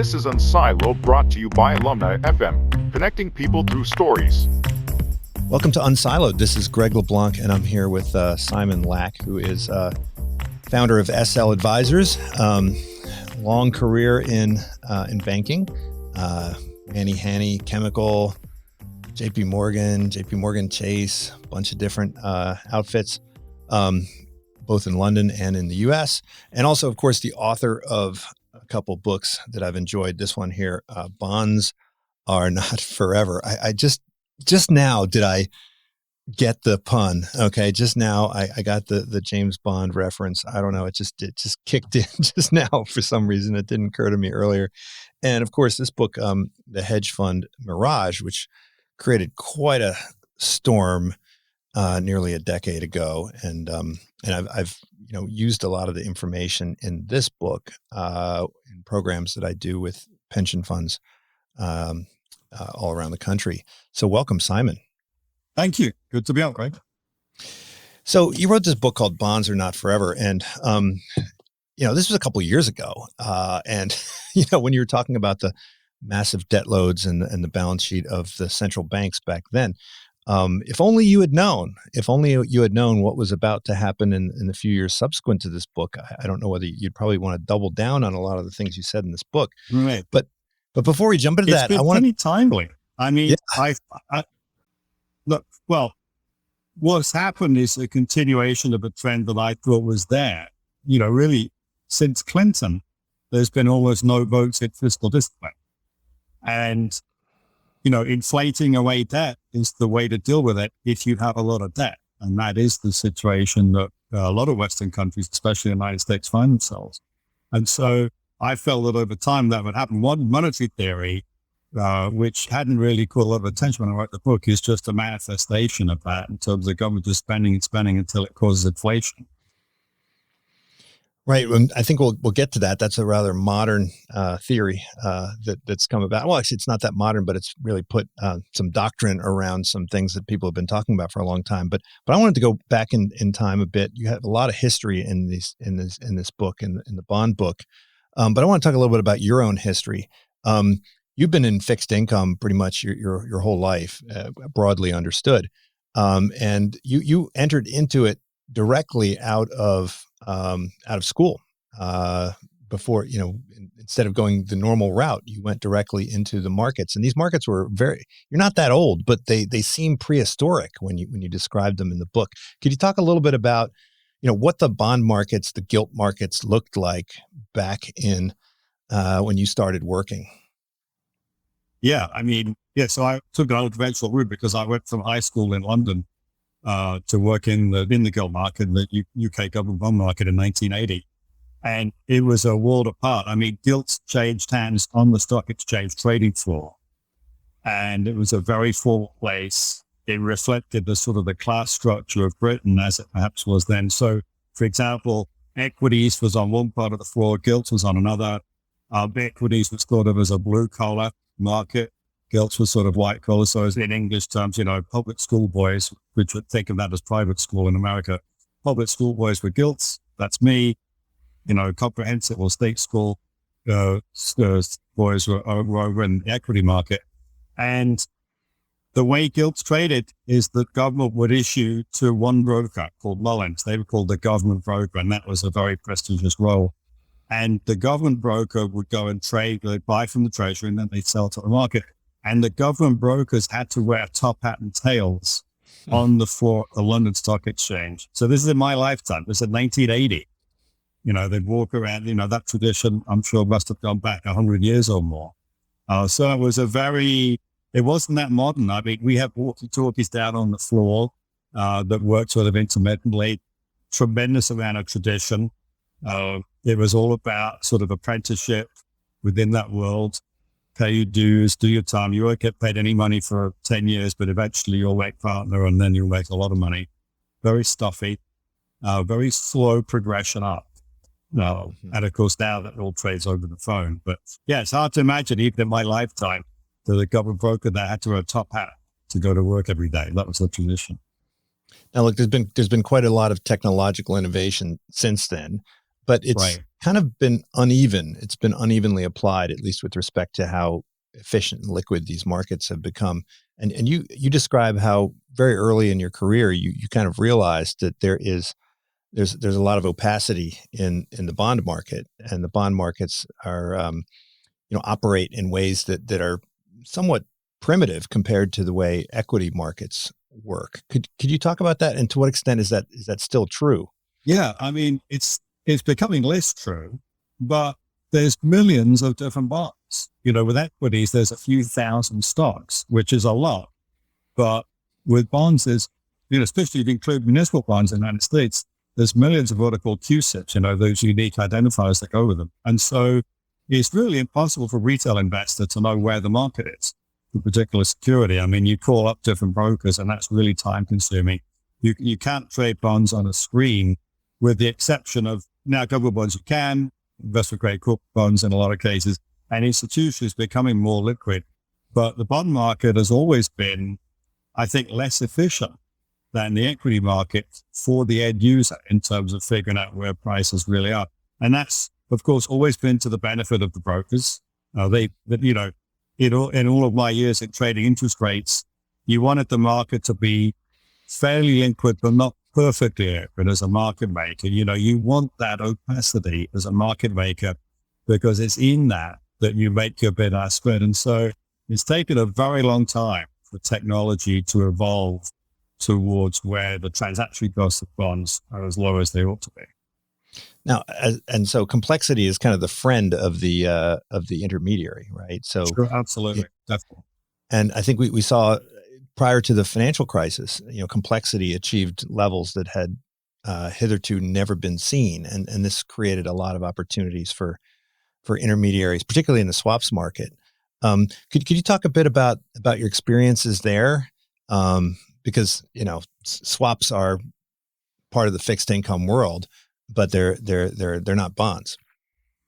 This is Unsiloed, brought to you by Alumni FM, connecting people through stories. Welcome to Unsiloed. This is Greg LeBlanc, and I'm here with Simon Lack, who is founder of SL Advisors. Long career in banking, Manny Hanny Chemical, JP Morgan Chase, a bunch of different outfits, both in London and in the US. And also, of course, the author of a couple books that I've enjoyed. This one here, Bonds Are Not Forever. I just now did I get the pun. Okay. Just now I got the James Bond reference. I don't know. It just kicked in just now for some reason. It didn't occur to me earlier. And of course, this book, the Hedge Fund Mirage, which created quite a storm nearly a decade ago. And I've used a lot of the information in this book in programs that I do with pension funds all around the country. So welcome, Simon. Thank you. Good to be on, Greg. So you wrote this book called Bonds Are Not Forever. And, this was a couple of years ago. And, when you were talking about the massive debt loads and the balance sheet of the central banks back then, if only you had known what was about to happen in the few years subsequent to this book, I don't know whether you'd probably want to double down on a lot of the things you said in this book. Right. But before we jump into that, I want to... It's been pretty timely. I mean, yeah. What's happened is a continuation of a trend that I thought was there. Really, since Clinton, there's been almost no votes in fiscal discipline. And, inflating away debt is the way to deal with it if you have a lot of debt. And that is the situation that a lot of Western countries, especially the United States, find themselves. And so I felt that over time that would happen. One monetary theory, which hadn't really caught a lot of attention when I wrote the book, is just a manifestation of that in terms of government just spending and spending until it causes inflation. Right. I think we'll get to that. That's a rather modern theory that's come about. Well, actually, it's not that modern, but it's really put some doctrine around some things that people have been talking about for a long time. But I wanted to go back in time a bit. You have a lot of history in this book, in the bond book. But I want to talk a little bit about your own history. You've been in fixed income pretty much your whole life, broadly understood, and you entered into it directly out of school. Before, instead of going the normal route, you went directly into the markets, and these markets were you're not that old, but they seem prehistoric when you described them in the book. Could you talk a little bit about what the bond markets, the gilt markets looked like back in when you started working? Yeah, so I took an unconventional route because I went from high school in London to work in the gilt market, the UK government bond market in 1980. And it was a world apart. Gilts changed hands on the stock exchange trading floor. And it was a very formal place. It reflected the sort of the class structure of Britain as it perhaps was then. So, for example, equities was on one part of the floor, gilts was on another. Equities was thought of as a blue collar market. Gilts was sort of white collar. So as in English terms, public school boys, which would think of that as private school in America. Public school boys were gilts. That's me. Comprehensive or state school boys were over in the equity market. And the way gilts traded is that government would issue to one broker called Mullins. They were called the government broker, and that was a very prestigious role. And the government broker would go and trade, they'd buy from the treasury, and then they'd sell to the market. And the government brokers had to wear top hat and tails on the floor of the London Stock Exchange. So this is in my lifetime. This is in 1980. They'd walk around, that tradition, I'm sure, must have gone back 100 years or more. So it was it wasn't that modern. We have walkie-talkies down on the floor that worked sort of intermittently, tremendous amount of tradition. It was all about sort of apprenticeship within that world. Pay your dues, do your time. You won't get paid any money for 10 years, but eventually you'll make partner and then you'll make a lot of money. Very stuffy, very slow progression up. And of course, now that all trades over the phone. But yeah, it's hard to imagine, even in my lifetime, that a government broker that had to wear a top hat to go to work every day. That was the tradition. Now, look, there's been quite a lot of technological innovation since then. but it's Right. kind of been uneven. It's been unevenly applied, at least with respect to how efficient and liquid these markets have become. And you describe how very early in your career you kind of realized that there's a lot of opacity in the bond market, and the bond markets are operate in ways that are somewhat primitive compared to the way equity markets work. Could you talk about that, and to what extent is that still true? Yeah, I mean, it's becoming less true, but there's millions of different bonds. With equities, there's a few thousand stocks, which is a lot. But with bonds, there's, especially if you include municipal bonds in the United States, there's millions of what are called QSIPs, those unique identifiers that go with them. And so it's really impossible for a retail investor to know where the market is for a particular security. I mean, you call up different brokers, and that's really time consuming. You can't trade bonds on a screen, with the exception of now government bonds you can, investment grade corporate bonds in a lot of cases, and institutions becoming more liquid. But the bond market has always been, I think, less efficient than the equity market for the end user in terms of figuring out where prices really are. And that's, of course, always been to the benefit of the brokers. In all of my years in trading interest rates, you wanted the market to be fairly liquid, but not perfectly liquid as a market maker. You want that opacity as a market maker, because it's in that you make your bid-ask spread. And so it's taken a very long time for technology to evolve towards where the transaction costs of bonds are as low as they ought to be. Now, and so complexity is kind of the friend of the intermediary, right? So sure, absolutely, definitely. And I think we saw prior to the financial crisis, complexity achieved levels that had hitherto never been seen, and this created a lot of opportunities for intermediaries, particularly in the swaps market. Could you talk a bit about your experiences there? Because swaps are part of the fixed income world, but they're not bonds.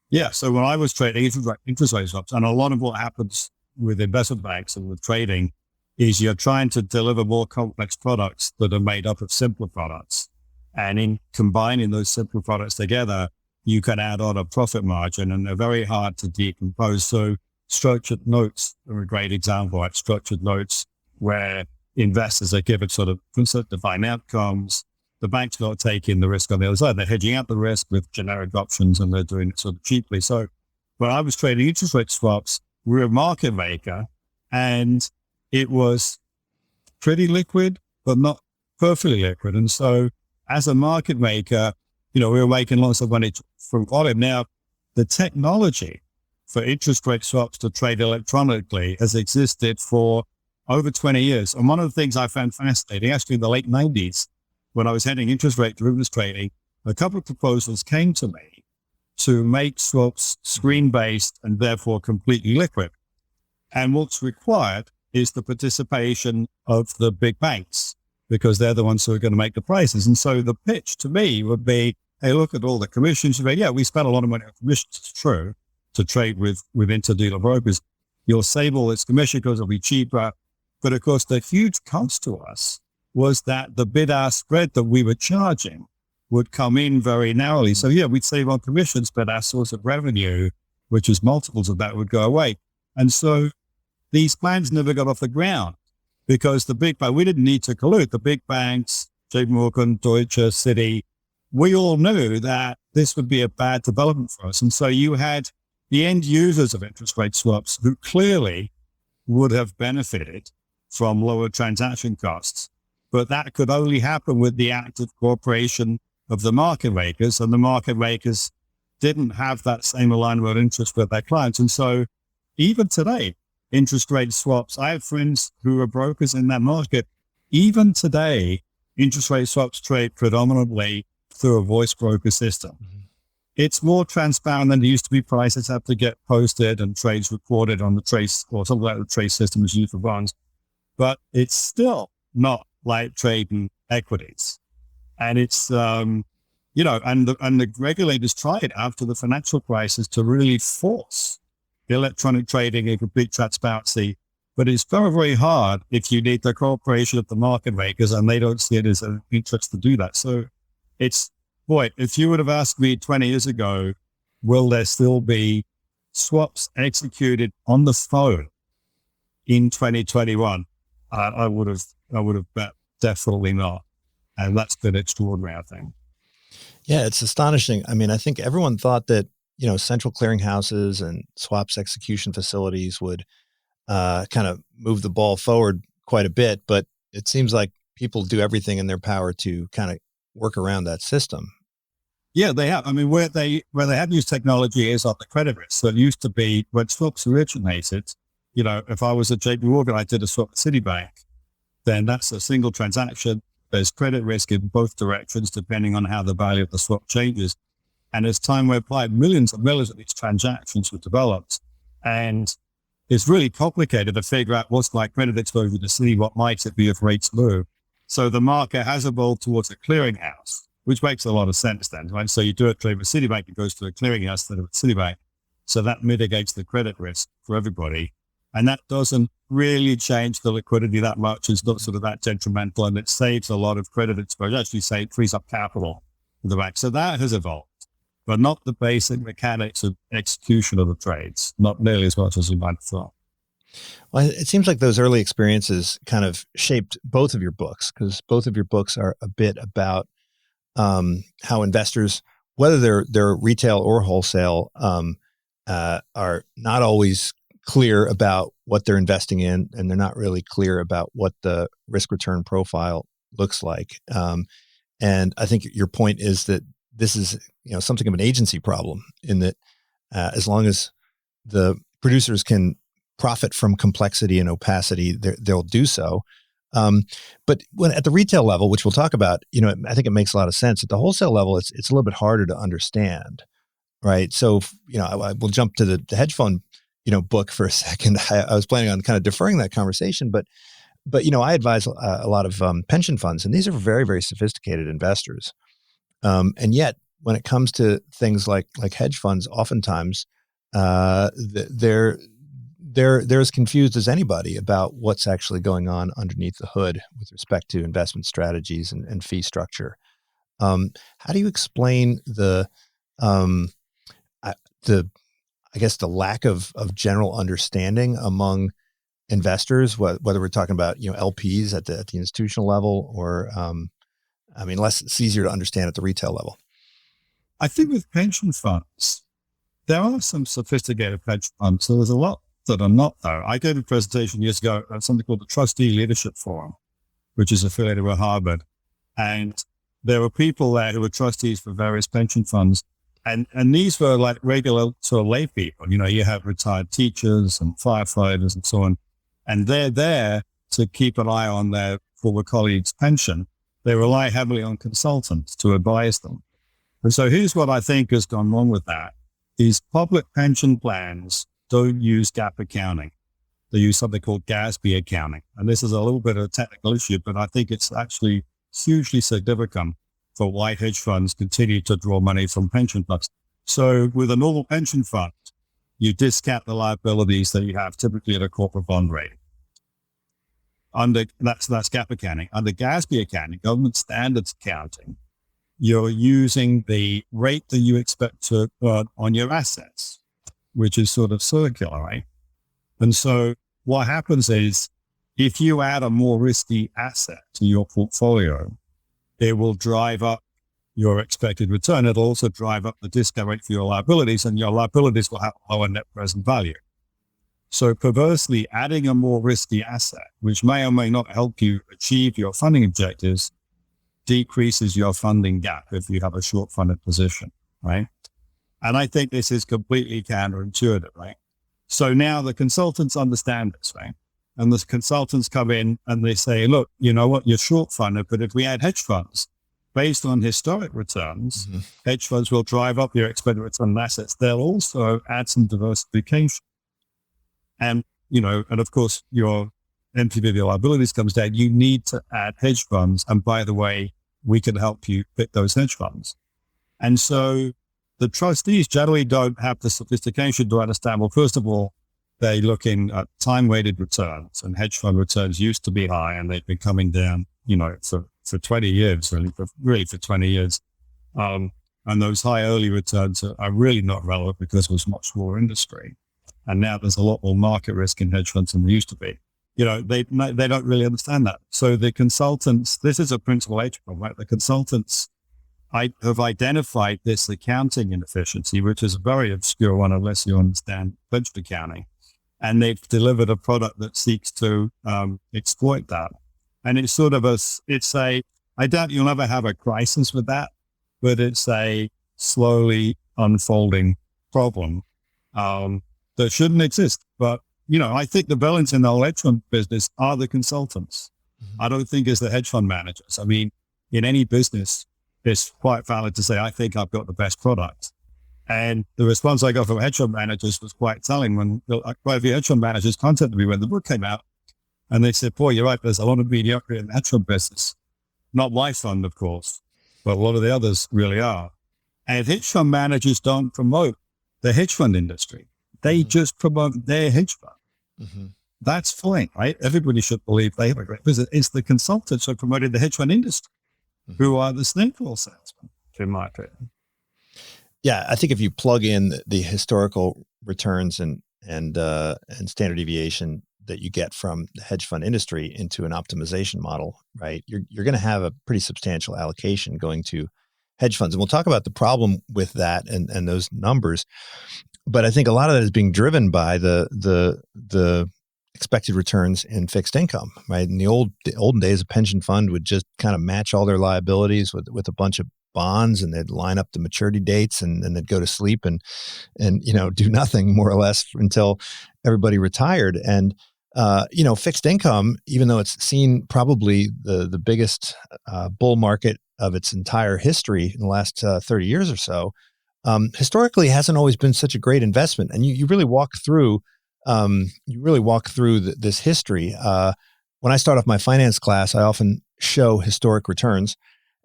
Yeah. So when I was trading interest rate swaps, and a lot of what happens with investment banks and with trading is you're trying to deliver more complex products that are made up of simpler products. And in combining those simpler products together, you can add on a profit margin, and they're very hard to decompose. So structured notes are a great example, like structured notes where investors are given sort of defined outcomes. The bank's not taking the risk on the other side. They're hedging out the risk with generic options, and they're doing it sort of cheaply. So when I was trading interest rate swaps, we were a market maker, and it was pretty liquid, but not perfectly liquid. And so as a market maker, we were making lots of money from volume. Now, the technology for interest rate swaps to trade electronically has existed for over 20 years. And one of the things I found fascinating, actually in the late 90s, when I was heading interest rate derivatives trading, a couple of proposals came to me to make swaps screen-based and therefore completely liquid. And what's required is the participation of the big banks, because they're the ones who are going to make the prices. And so the pitch to me would be, hey, look at all the commissions. Yeah, we spend a lot of money on commissions. It's true, to trade with interdealer brokers. You'll save all this commission because it'll be cheaper. But of course, the huge cost to us was that the bid-ask spread that we were charging would come in very narrowly. So yeah, we'd save on commissions, but our source of revenue, which is multiples of that, would go away. And so these plans never got off the ground, because we didn't need to collude. The big banks, JP Morgan, Deutsche, Citi, we all knew that this would be a bad development for us. And so you had the end users of interest rate swaps who clearly would have benefited from lower transaction costs. But that could only happen with the active cooperation of the market makers, and the market makers didn't have that same alignment of interest with their clients. And so even today, interest rate swaps, I have friends who are brokers in that market. Even today, interest rate swaps trade predominantly through a voice broker system. Mm-hmm. It's more transparent than it used to be. Prices have to get posted and trades recorded on the trace, or something like the trace system is used for bonds. But it's still not like trading equities. And it's, and the regulators tried after the financial crisis to really force electronic trading and complete transparency. But it's very, very hard if you need the cooperation of the market makers, and they don't see it as an interest to do that. So it's boy, if you would have asked me 20 years ago, will there still be swaps executed on the phone in 2021? I would have bet definitely not. And that's been extraordinary, I think. Yeah, it's astonishing. I mean, I think everyone thought that, central clearinghouses and swaps execution facilities would kind of move the ball forward quite a bit, but it seems like people do everything in their power to kind of work around that system. Yeah, they have. I mean, where they have used technology is on the credit risk. So it used to be when swaps originated, if I was at JP Morgan, I did a swap at Citibank, then that's a single transaction. There's credit risk in both directions, depending on how the value of the swap changes. And as time went by, millions and millions of these transactions were developed. And it's really complicated to figure out what's my credit exposure to see what might it be if rates move. So the market has evolved towards a clearinghouse, which makes a lot of sense then, right? So you do a trade with Citibank, it goes to a clearinghouse instead of a Citibank. So that mitigates the credit risk for everybody. And that doesn't really change the liquidity that much. It's not sort of that detrimental, and it saves a lot of credit exposure. Actually, it frees up capital for the bank. So that has evolved, but not the basic mechanics of execution of the trades, not nearly as much as you might have thought. Well, it seems like those early experiences kind of shaped both of your books, because both of your books are a bit about how investors, whether they're retail or wholesale, are not always clear about what they're investing in, and they're not really clear about what the risk return profile looks like. And I think your point is that this is, something of an agency problem, in that as long as the producers can profit from complexity and opacity, they'll do so. But when at the retail level, which we'll talk about, I think it makes a lot of sense. At the wholesale level, it's a little bit harder to understand, right? So, I will jump to the hedge fund, book for a second. I was planning on kind of deferring that conversation, but I advise a lot of pension funds, and these are very, very sophisticated investors. And yet, when it comes to things like hedge funds, oftentimes they're as confused as anybody about what's actually going on underneath the hood with respect to investment strategies and fee structure. How do you explain the lack of general understanding among investors, whether we're talking about, LPs at the institutional level, or, it's easier to understand at the retail level? I think with pension funds, there are some sophisticated pension funds. So there's a lot that are not, though. I gave a presentation years ago at something called the Trustee Leadership Forum, which is affiliated with Harvard. And there were people there who were trustees for various pension funds. And these were like regular sort of lay people. You have retired teachers and firefighters and so on. And they're there to keep an eye on their former colleagues' pension. They rely heavily on consultants to advise them. And so here's what I think has gone wrong with that, is public pension plans don't use GAAP accounting. They use something called GASB accounting. And this is a little bit of a technical issue, but I think it's actually hugely significant for why hedge funds continue to draw money from pension funds. So with a normal pension fund, you discount the liabilities that you have typically at a corporate bond rate. That's GAAP accounting. Under GASB accounting, government standards accounting, you're using the rate that you expect to earn on your assets, which is sort of circular, right? And so what happens is, if you add a more risky asset to your portfolio, it will drive up your expected return. It'll also drive up the discount rate for your liabilities, and your liabilities will have lower net present value. So perversely, adding a more risky asset, which may or may not help you achieve your funding objectives, decreases your funding gap if you have a short funded position, right? And I think this is completely counterintuitive, right? So now the consultants understand this, right? And the consultants come in and they say, look, you know what, you're short funded, but if we add hedge funds based on historic returns, hedge funds will drive up your expected return on assets. They'll also add some diversification. And, and of course, your NPV of your liabilities comes down. You need to add hedge funds. And by the way, we can help you pick those hedge funds. And so the trustees generally don't have the sophistication to understand, well, first of all, they're looking at time-weighted returns, and hedge fund returns used to be high, and they've been coming down, for 20 years, really for 20 years. And those high early returns are really not relevant because it was much smaller industry. And now there's a lot more market risk in hedge funds than there used to be. They don't really understand that. So the consultants, this is a principal H problem, right? The consultants have identified this accounting inefficiency, which is a very obscure one unless you understand budget accounting. And they've delivered a product that seeks to exploit that. And it's sort of I doubt you'll ever have a crisis with that, but it's a slowly unfolding problem that shouldn't exist. But, I think the villains in the whole hedge fund business are the consultants. Mm-hmm. I don't think it's the hedge fund managers. I mean, in any business, it's quite valid to say, I think I've got the best product. And the response I got from hedge fund managers was quite telling when quite a few hedge fund managers contacted me when the book came out. And they said, boy, you're right, there's a lot of mediocrity in the hedge fund business. Not my fund, of course, but a lot of the others really are. And hedge fund managers don't promote the hedge fund industry. They just promote their hedge fund. Mm-hmm. That's fine, right? Everybody should believe they have a great business. It's the consultants who are promoting the hedge fund industry who are the snake oil salesmen, in my opinion. Yeah, I think if you plug in the historical returns and standard deviation that you get from the hedge fund industry into an optimization model, right, you're going to have a pretty substantial allocation going to hedge funds. And we'll talk about the problem with that and those numbers. But I think a lot of that is being driven by the expected returns in fixed income, right? In the olden days, a pension fund would just kind of match all their liabilities with a bunch of bonds, and they'd line up the maturity dates, and then they'd go to sleep and do nothing more or less until everybody retired. And fixed income, even though it's seen probably the biggest bull market of its entire history in the last 30 years or so, historically hasn't always been such a great investment. And you really walk through this history. When I start off my finance class, I often show historic returns.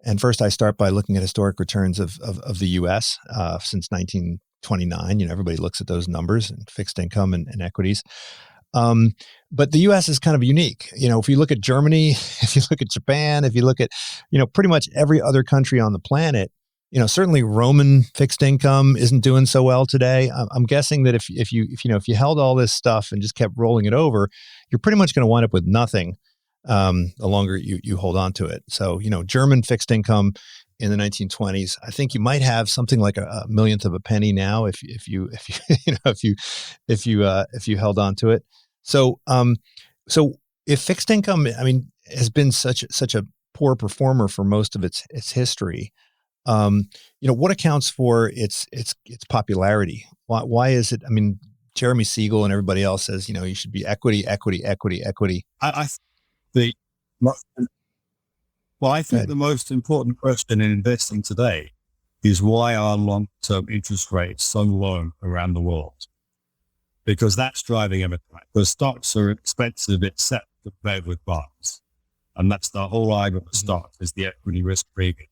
And first I start by looking at historic returns of the U.S. Since 1929. Everybody looks at those numbers and fixed income and equities. But the U.S. is kind of unique. If you look at Germany, if you look at Japan, if you look at, pretty much every other country on the planet, certainly Roman fixed income isn't doing so well today. I'm guessing that if you held all this stuff and just kept rolling it over, you're pretty much going to wind up with nothing the longer you hold on to it. So, German fixed income in the 1920s, I think you might have something like a millionth of a penny now if you held on to it. So if fixed income, has been such a poor performer for most of its history, what accounts for its popularity? Why is it? Jeremy Siegel and everybody else says, you should be equity. I think the most important question in investing today is why are long-term interest rates so low around the world? Because that's driving everything. Because stocks are expensive, it's set compared with bonds. And that's the whole argument with stocks is the equity risk premium.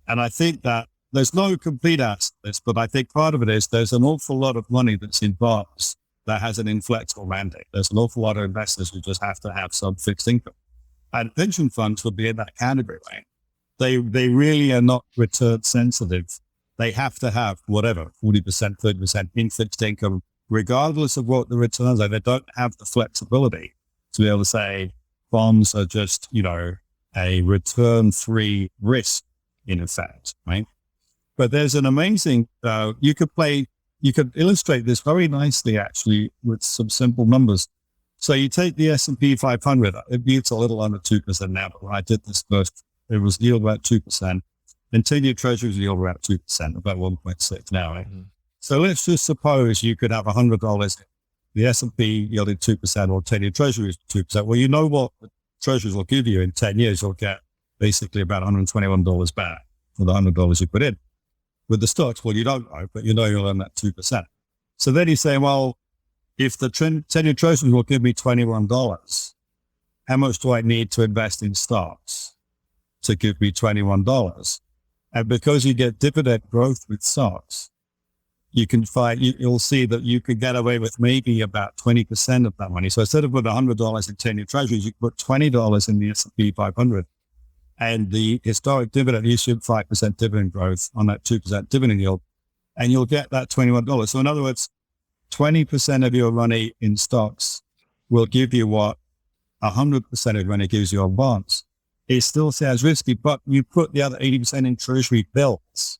And I think that there's no complete answer to this, but I think part of it is there's an awful lot of money that's in bonds that has an inflexible mandate. There's an awful lot of investors who just have to have some fixed income. And pension funds would be in that category, right? They really are not return sensitive. They have to have whatever, 40%, 30% in fixed income, regardless of what the returns are. They don't have the flexibility to be able to say bonds are just, a return-free risk in effect, right? But there's an amazing, you could illustrate this very nicely actually with some simple numbers. So you take the S&P 500, it's a little under 2% now, but when I did this first, it was yield about 2%, and 10-year treasuries yield about 2%, about 1.6 now, right? Mm-hmm. So let's just suppose you could have $100, the S&P yielded 2% or 10-year treasuries 2%. Well, what the treasuries will give you in 10 years, you'll get basically about $121 back for the $100 you put in. With the stocks, well, you don't know, but you'll earn that 2%. So then you say, well, if the 10-year treasuries will give me $21, how much do I need to invest in stocks to give me $21? And because you get dividend growth with stocks, you'll see that you could get away with maybe about 20% of that money. So instead of putting $100 in 10-year treasuries, you put $20 in the S&P 500. and the historic dividend, you assume 5% dividend growth on that 2% dividend yield, and you'll get that $21. So in other words, 20% of your money in stocks will give you what 100% of your money gives you on bonds. It still sounds risky, but you put the other 80% in treasury bills.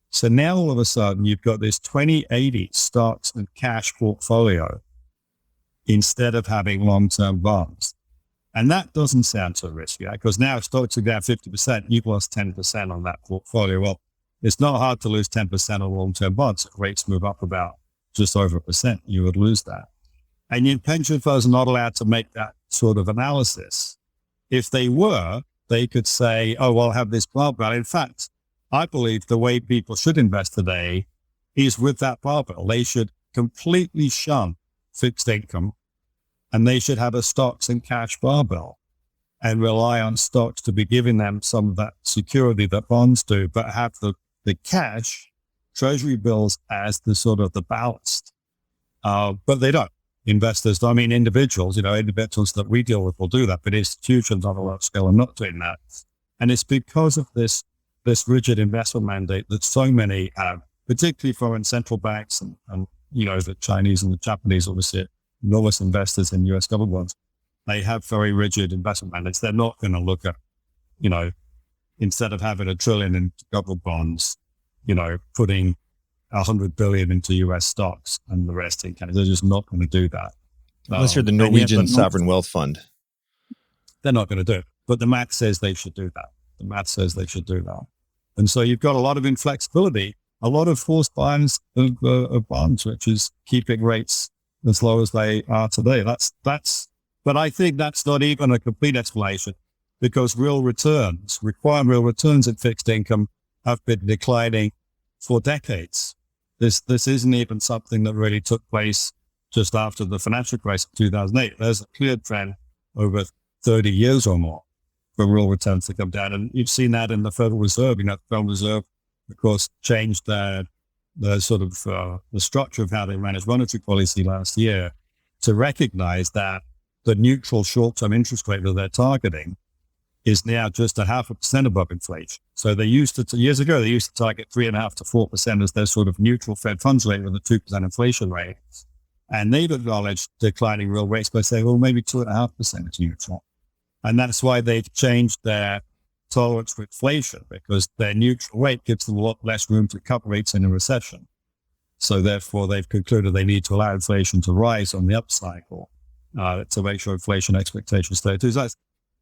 So now all of a sudden you've got this 20/80 stocks and cash portfolio instead of having long-term bonds. And that doesn't sound so risky, right? Because now stocks are down 50%, you've lost 10% on that portfolio. Well, it's not hard to lose 10% on long-term bonds. If rates move up about just over 1%, you would lose that. And your pension funds are not allowed to make that sort of analysis. If they were, they could say, oh, well, I'll have this barbell. In fact, I believe the way people should invest today is with that barbell. They should completely shun fixed income, and they should have a stocks and cash barbell and rely on stocks to be giving them some of that security that bonds do, but have the cash, treasury bills as the sort of the ballast. But they don't. Investors, I mean, individuals that we deal with will do that, but institutions on a large scale are not doing that. And it's because of this rigid investment mandate that so many have, particularly foreign central banks and the Chinese and the Japanese, obviously, enormous investors in US government bonds. They have very rigid investment mandates. They're not going to look at, instead of having $1 trillion in government bonds, putting $100 billion into US stocks and the rest in Canada. They're just not going to do that. Unless you're the Norwegian Sovereign Wealth Fund. They're not going to do it. But the math says they should do that. And so you've got a lot of inflexibility, a lot of forced buying of bonds, which is keeping rates as low as they are today. But I think that's not even a complete explanation, because required real returns in fixed income have been declining for decades. This isn't even something that really took place just after the financial crisis of 2008. There's a clear trend over 30 years or more for real returns to come down. And you've seen that in the Federal Reserve. The Federal Reserve, of course, changed the sort of the structure of how they manage monetary policy last year to recognize that the neutral short-term interest rate that they're targeting is now just 0.5% above inflation. So years ago, they used to target 3.5% to 4% as their sort of neutral Fed funds rate with a 2% inflation rate. And they've acknowledged declining real rates by saying, well, maybe 2.5% is neutral. And that's why they've changed their tolerance for inflation, because their neutral rate gives them a lot less room to cut rates in a recession. So therefore, they've concluded they need to allow inflation to rise on the upcycle to make sure inflation expectations stay true. So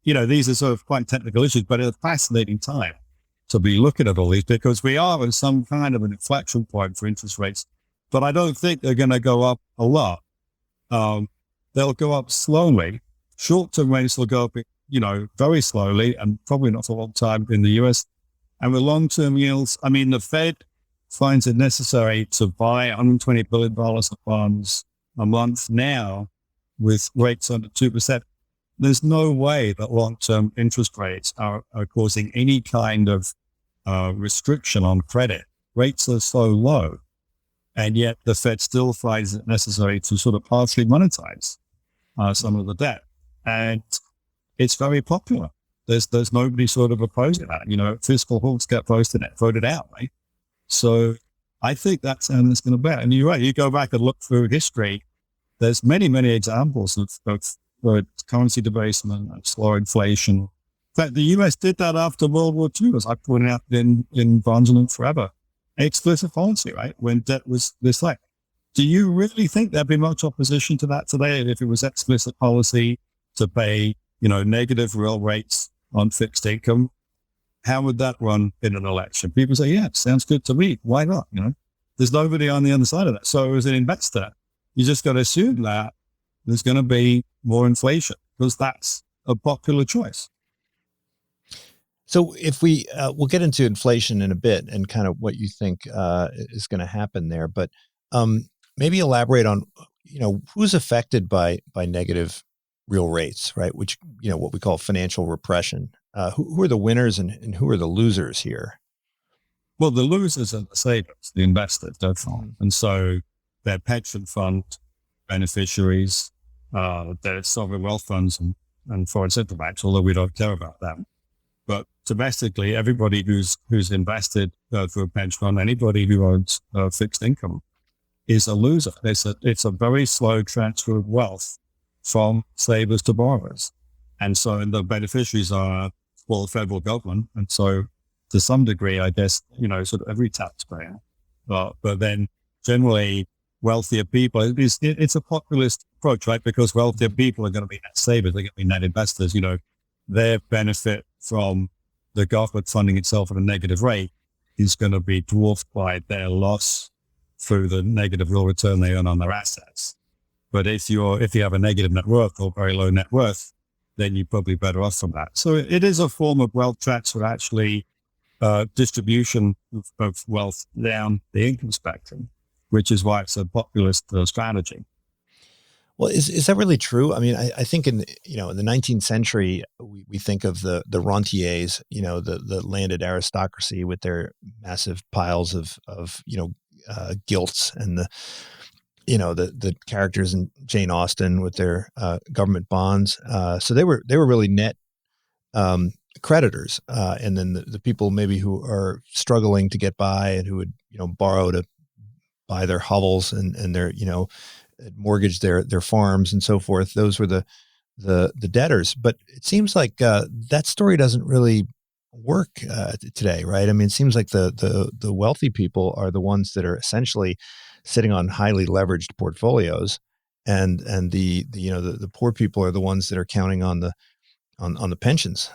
these are sort of quite technical issues, but it's a fascinating time to be looking at all these, because we are at some kind of an inflection point for interest rates, but I don't think they're going to go up a lot. They'll go up slowly. Short-term rates will go up, very slowly, and probably not for a long time in the US. And with long-term yields, I mean, the Fed finds it necessary to buy $120 billion of bonds a month now with rates under 2%. There's no way that long-term interest rates are causing any kind of restriction on credit. Rates are so low, and yet the Fed still finds it necessary to sort of partially monetize some of the debt. And it's very popular. There's nobody sort of opposing that. Fiscal halts get voted out, right? So I think that's how it's going to be. And you're right. You go back and look through history. There's many, many examples of currency debasement and slow inflation. In fact, the US did that after World War II, as I pointed out in Barnes and Forever. Explicit policy, right? When debt was this high. Do you really think there'd be much opposition to that today if it was explicit policy to pay, negative real rates on fixed income? How would that run in an election? People say, yeah, it sounds good to me. Why not? There's nobody on the other side of that. So as an investor, you just got to assume that there's going to be more inflation, because that's a popular choice. So if we'll get into inflation in a bit and kind of what you think is going to happen there, but maybe elaborate on, who's affected by negative real rates, right? Which, what we call financial repression. Who are the winners and who are the losers here? Well, the losers are the savers, the investors, definitely. And so their pension fund beneficiaries, their sovereign wealth funds and foreign central banks, although we don't care about them. But domestically, everybody who's invested through a pension fund, anybody who owns fixed income is a loser. It's a very slow transfer of wealth from savers to borrowers. And so the beneficiaries are, well, the federal government. And so to some degree, I guess, sort of every taxpayer. But then generally wealthier people, it's a populist approach, right? Because wealthier people are going to be net savers, they're going to be net investors. Their benefit from the government funding itself at a negative rate is going to be dwarfed by their loss through the negative real return they earn on their assets. But if you have a negative net worth or very low net worth, then you're probably better off from that. So it is a form of wealth transfer, actually, distribution of wealth down the income spectrum, which is why it's a populist strategy. Well, is that really true? I mean, I think in the 19th century, we think of the rentiers, the landed aristocracy with their massive piles of gilts, and the characters in Jane Austen with their government bonds. So they were really net creditors, and then the people maybe who are struggling to get by and who would borrow to buy their hovels and their mortgage their farms and so forth. Those were the debtors. But it seems like that story doesn't really work today, right? I mean, it seems like the wealthy people are the ones that are essentially sitting on highly leveraged portfolios, and the poor people are the ones that are counting on the pensions.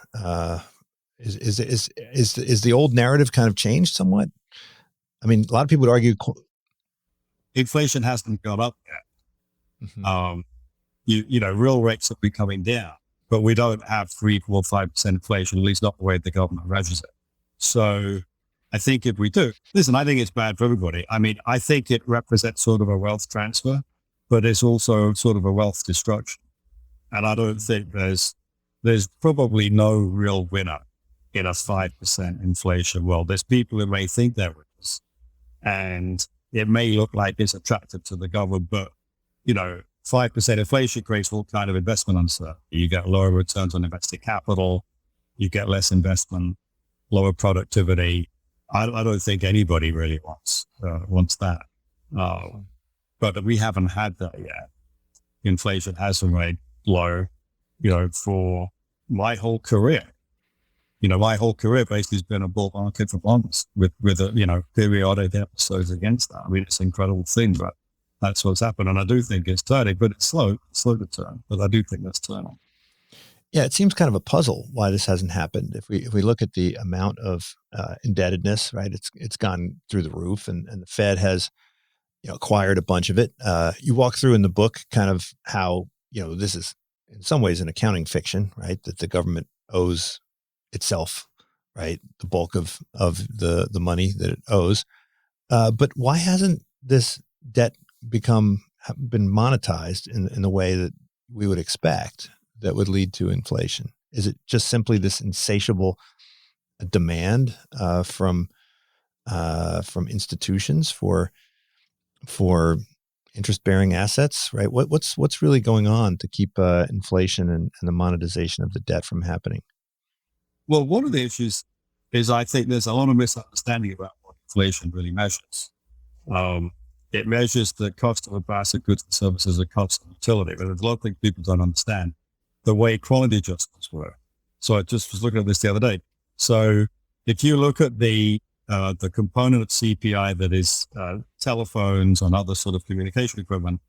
Is the old narrative kind of changed somewhat? I mean, a lot of people would argue inflation hasn't gone up yet. Mm-hmm. Real rates have been coming down, but we don't have 3, 4, 5% inflation, at least not the way the government measures it. So I think if we do, listen, I think it's bad for everybody. I mean, I think it represents sort of a wealth transfer, but it's also sort of a wealth destruction. And I don't think there's probably no real winner in a 5% inflation world. There's people who may think they're winners, and it may look like it's attractive to the government, but 5% inflation creates all kind of investment uncertainty. You get lower returns on invested capital, you get less investment, lower productivity. I don't think anybody really wants that. But we haven't had that yet. Inflation has remained low, for my whole career. My whole career basically has been a bull market for bonds with periodic episodes against that. I mean, it's an incredible thing, but that's what's happened. And I do think it's turning, but it's slow to turn, but I do think that's turning. Yeah, it seems kind of a puzzle why this hasn't happened. If we look at the amount of indebtedness, right, it's gone through the roof, and the Fed has acquired a bunch of it. You walk through in the book kind of how this is in some ways an accounting fiction, right? That the government owes itself, right, the bulk of the money that it owes. But why hasn't this debt been monetized in the way that we would expect that would lead to inflation? Is it just simply this insatiable demand from institutions for interest-bearing assets, right? What's really going on to keep inflation and the monetization of the debt from happening? Well, one of the issues is I think there's a lot of misunderstanding about what inflation really measures. It measures the cost of a basket of goods and services, the cost of utility, but there's a lot of things people don't understand. The way quality adjustments work. So I just was looking at this the other day. So if you look at the component of CPI that is telephones and other sort of communication equipment,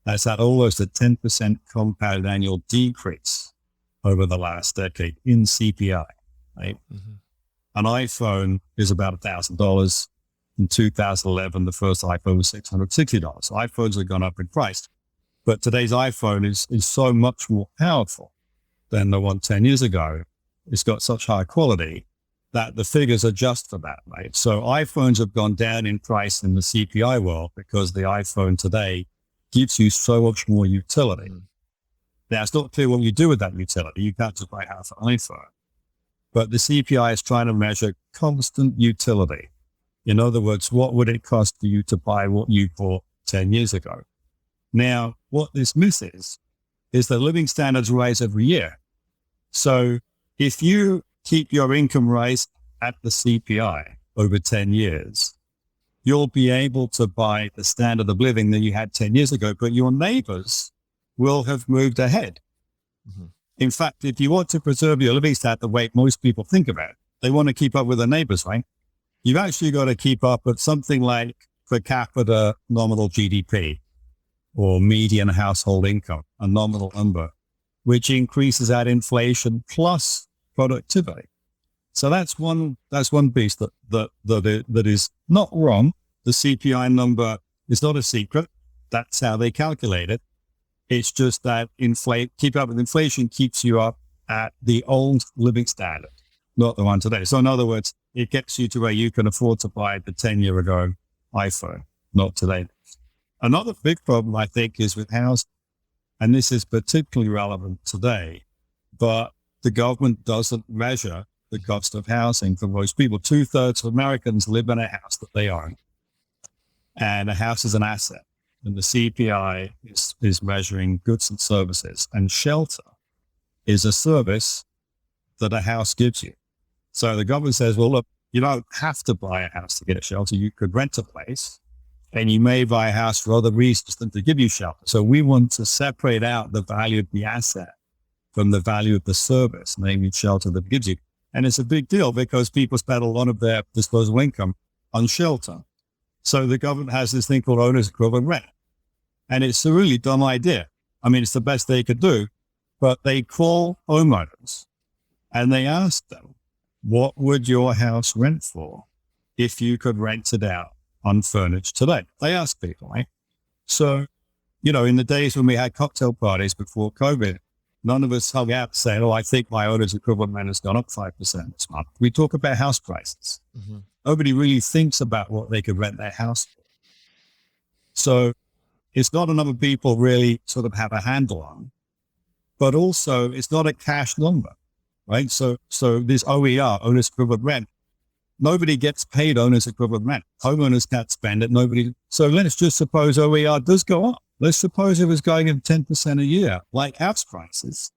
that's had almost a 10% compound annual decrease over the last decade in CPI. Right? Mm-hmm. An iPhone is about $1,000. In 2011, the first iPhone was $660. So iPhones have gone up in price. But today's iPhone is so much more powerful than the one 10 years ago. It's got such high quality that the figures adjust for that, right? So iPhones have gone down in price in the CPI world because the iPhone today gives you so much more utility. Now, it's not clear what you do with that utility. You can't just buy half an iPhone. But the CPI is trying to measure constant utility. In other words, what would it cost for you to buy what you bought 10 years ago? Now, what this misses is that living standards rise every year. So if you keep your income rise at the CPI over 10 years, you'll be able to buy the standard of living that you had 10 years ago, but your neighbors will have moved ahead. Mm-hmm. In fact, if you want to preserve your living standard the way most people think about it, they want to keep up with their neighbors, right? You've actually got to keep up with something like per capita nominal GDP or median household income, a nominal number, which increases at inflation plus productivity. So that's one piece that is not wrong. The CPI number is not a secret. That's how they calculate it. It's just that keep up with inflation keeps you up at the old living standard, not the one today. So in other words, it gets you to where you can afford to buy the 10-year ago iPhone, not today. Another big problem, I think, is with housing, and this is particularly relevant today, but the government doesn't measure the cost of housing for most people. 2/3 of Americans live in a house that they own, and a house is an asset. And the CPI is measuring goods and services, and shelter is a service that a house gives you. So the government says, well, look, you don't have to buy a house to get shelter. You could rent a place, and you may buy a house for other reasons than to give you shelter. So we want to separate out the value of the asset from the value of the service, namely shelter that gives you. And it's a big deal because people spend a lot of their disposable income on shelter. So the government has this thing called owner's equivalent rent. And it's a really dumb idea. I mean, it's the best they could do, but they call homeowners and they ask them, what would your house rent for if you could rent it out unfurnished today? They ask people, right? So, in the days when we had cocktail parties before COVID, none of us hung out saying, oh, I think my owner's equivalent rent has gone up 5% this month. We talk about house prices. Mm-hmm. Nobody really thinks about what they could rent their house for. So it's not a number of people really sort of have a handle on, but also it's not a cash number, right? So this OER, owner's equivalent rent, nobody gets paid owner's equivalent rent. Homeowners can't spend it. So let's just suppose OER does go up. Let's suppose it was going up 10% a year, like house prices.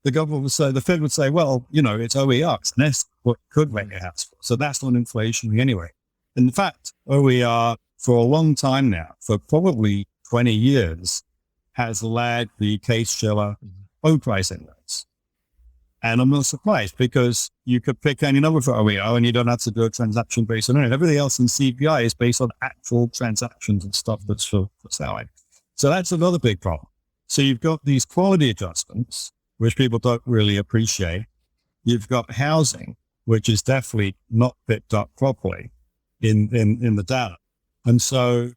The government would say, the Fed would say, well, it's OER, and that's what could rent your house for. So that's not inflationary anyway. In fact, OER for a long time now, for probably 20 years, has lagged the Case-Shiller home price index. And I'm not surprised because you could pick any number for OER and you don't have to do a transaction based on it. Everything else in CPI is based on actual transactions and stuff that's for selling. So that's another big problem. So you've got these quality adjustments, which people don't really appreciate. You've got housing, which is definitely not picked up properly in the data. And so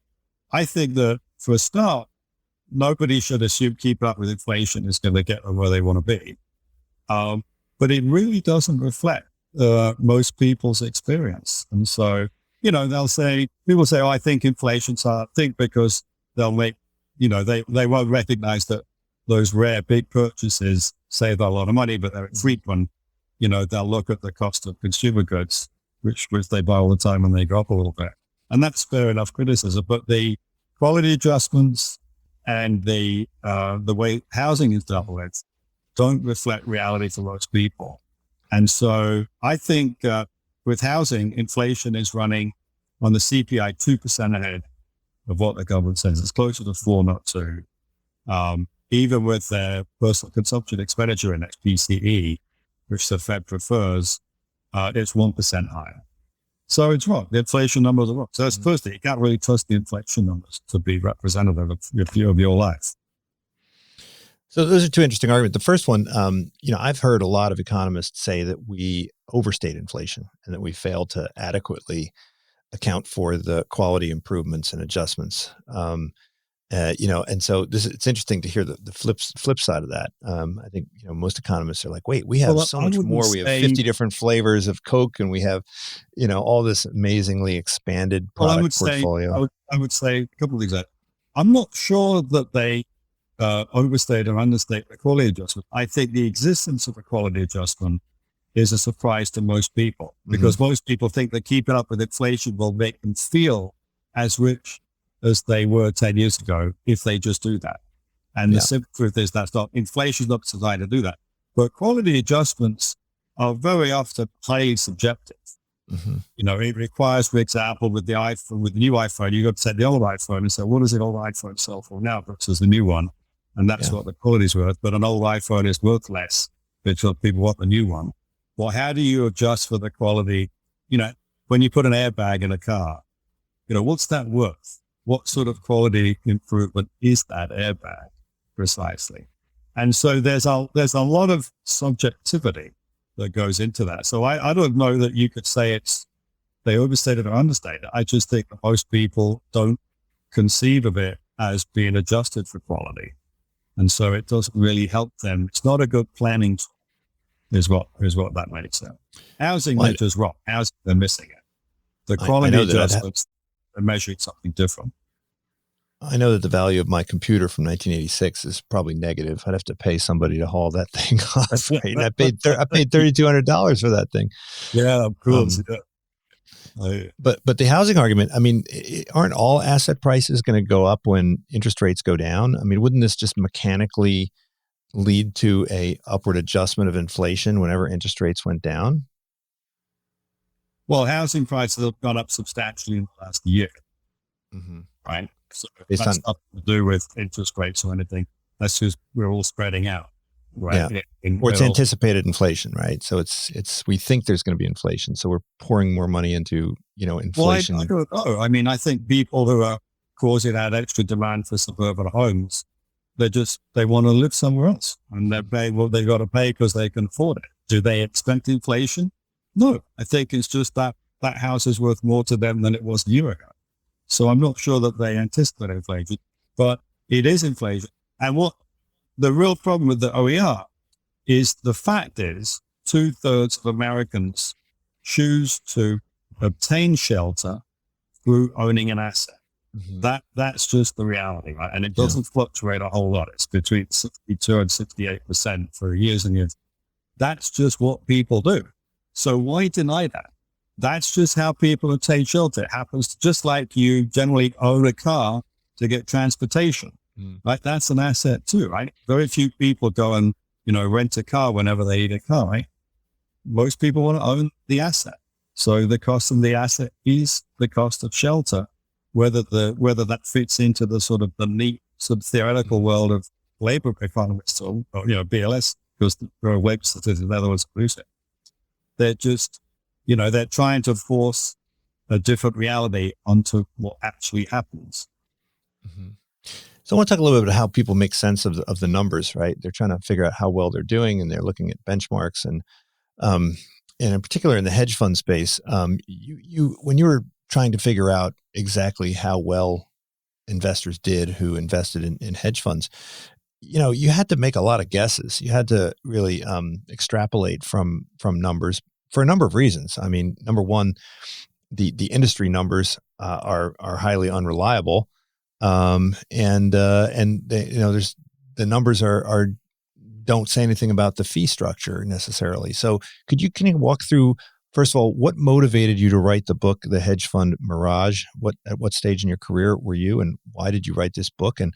I think that for a start, nobody should assume keep up with inflation is going to get them where they want to be. But it really doesn't reflect most people's experience. And so, people say, oh, I think inflation's hard. I think because they'll make, they won't recognize that those rare big purchases save a lot of money, but they're frequent. They'll look at the cost of consumer goods, which they buy all the time and they go up a little bit. And that's fair enough criticism, but the quality adjustments and the way housing is dealt with don't reflect reality for most people. And so I think with housing, inflation is running on the CPI 2% ahead of what the government says. It's closer to 4, not 2. Even with their personal consumption expenditure index, PCE, which the Fed prefers, it's 1% higher. So it's wrong. The inflation numbers are wrong. So that's the first thing. You can't really trust the inflation numbers to be representative of your life. So those are two interesting arguments. The first one, I've heard a lot of economists say that we overstate inflation and that we fail to adequately account for the quality improvements and adjustments. And so it's interesting to hear the flip side of that. I think, most economists are like, wait, we have so much more. We have 50 different flavors of Coke and we have, all this amazingly expanded product portfolio. I would say a couple of things. I'm not sure that they overstate or understate the quality adjustment. I think the existence of a quality adjustment is a surprise to most people because most people think that keeping up with inflation will make them feel as rich as they were 10 years ago if they just do that. And the simple truth is inflation's not designed to do that. But quality adjustments are very often highly subjective. Mm-hmm. It requires, for example, with the iPhone, with the new iPhone, you got to take the old iPhone and say, what does the old iPhone sell for now versus the new one? And that's what the quality's worth. But an old iPhone is worth less because people want the new one. Well, how do you adjust for the quality? When you put an airbag in a car, what's that worth? What sort of quality improvement is that airbag precisely? And so there's a lot of subjectivity that goes into that. So I don't know that you could say they overstated or understated. I just think that most people don't conceive of it as being adjusted for quality. And so it doesn't really help them. It's not a good planning tool, is what that makes sense. Housing, they're just wrong. Housing, they're missing it. The quality adjustments, they're measuring something different. I know that the value of my computer from 1986 is probably negative. I'd have to pay somebody to haul that thing off. Right? And I paid $3,200 for that thing. Yeah, of course. But the housing argument, I mean, aren't all asset prices going to go up when interest rates go down? I mean, wouldn't this just mechanically lead to a upward adjustment of inflation whenever interest rates went down? Well, housing prices have gone up substantially in the last year, right? So that's nothing to do with interest rates or anything. That's just we're all spreading out, right? Yeah. Or it's anticipated inflation, right? So it's we think there's going to be inflation, so we're pouring more money into inflation. Well, I don't know. I mean, I think people who are causing that extra demand for suburban homes, they want to live somewhere else, and they're paying what they got to pay because they can afford it. Do they expect inflation? No, I think it's just that house is worth more to them than it was a year ago. So I'm not sure that they anticipate inflation, but it is inflation. And what the real problem with the OER is, the fact is 2/3 of Americans choose to obtain shelter through owning an asset. That's just the reality, right? And it doesn't fluctuate a whole lot. It's between 62 and 68% for years and years. That's just what people do. So why deny that? That's just how people obtain shelter. It happens just like you generally own a car to get transportation, right? That's an asset too, right? Very few people go and, rent a car whenever they need a car, right? Most people want to own the asset. So the cost of the asset is the cost of shelter, whether that fits into the sort of the neat sort of theoretical world of labor economists or BLS, because there are web statistics, in other words, produce it. They're just, they're trying to force a different reality onto what actually happens. So I want to talk a little bit about how people make sense of the numbers, right? They're trying to figure out how well they're doing, and they're looking at benchmarks, and in particular in the hedge fund space, you when you were trying to figure out exactly how well investors did who invested in hedge funds, you had to make a lot of guesses. You had to really extrapolate from numbers for a number of reasons. I mean, number one, the industry numbers are highly unreliable, and they, there's the numbers are don't say anything about the fee structure necessarily. So can you walk through, first of all, what motivated you to write the book, The Hedge Fund Mirage? At what stage in your career were you, and why did you write this book? And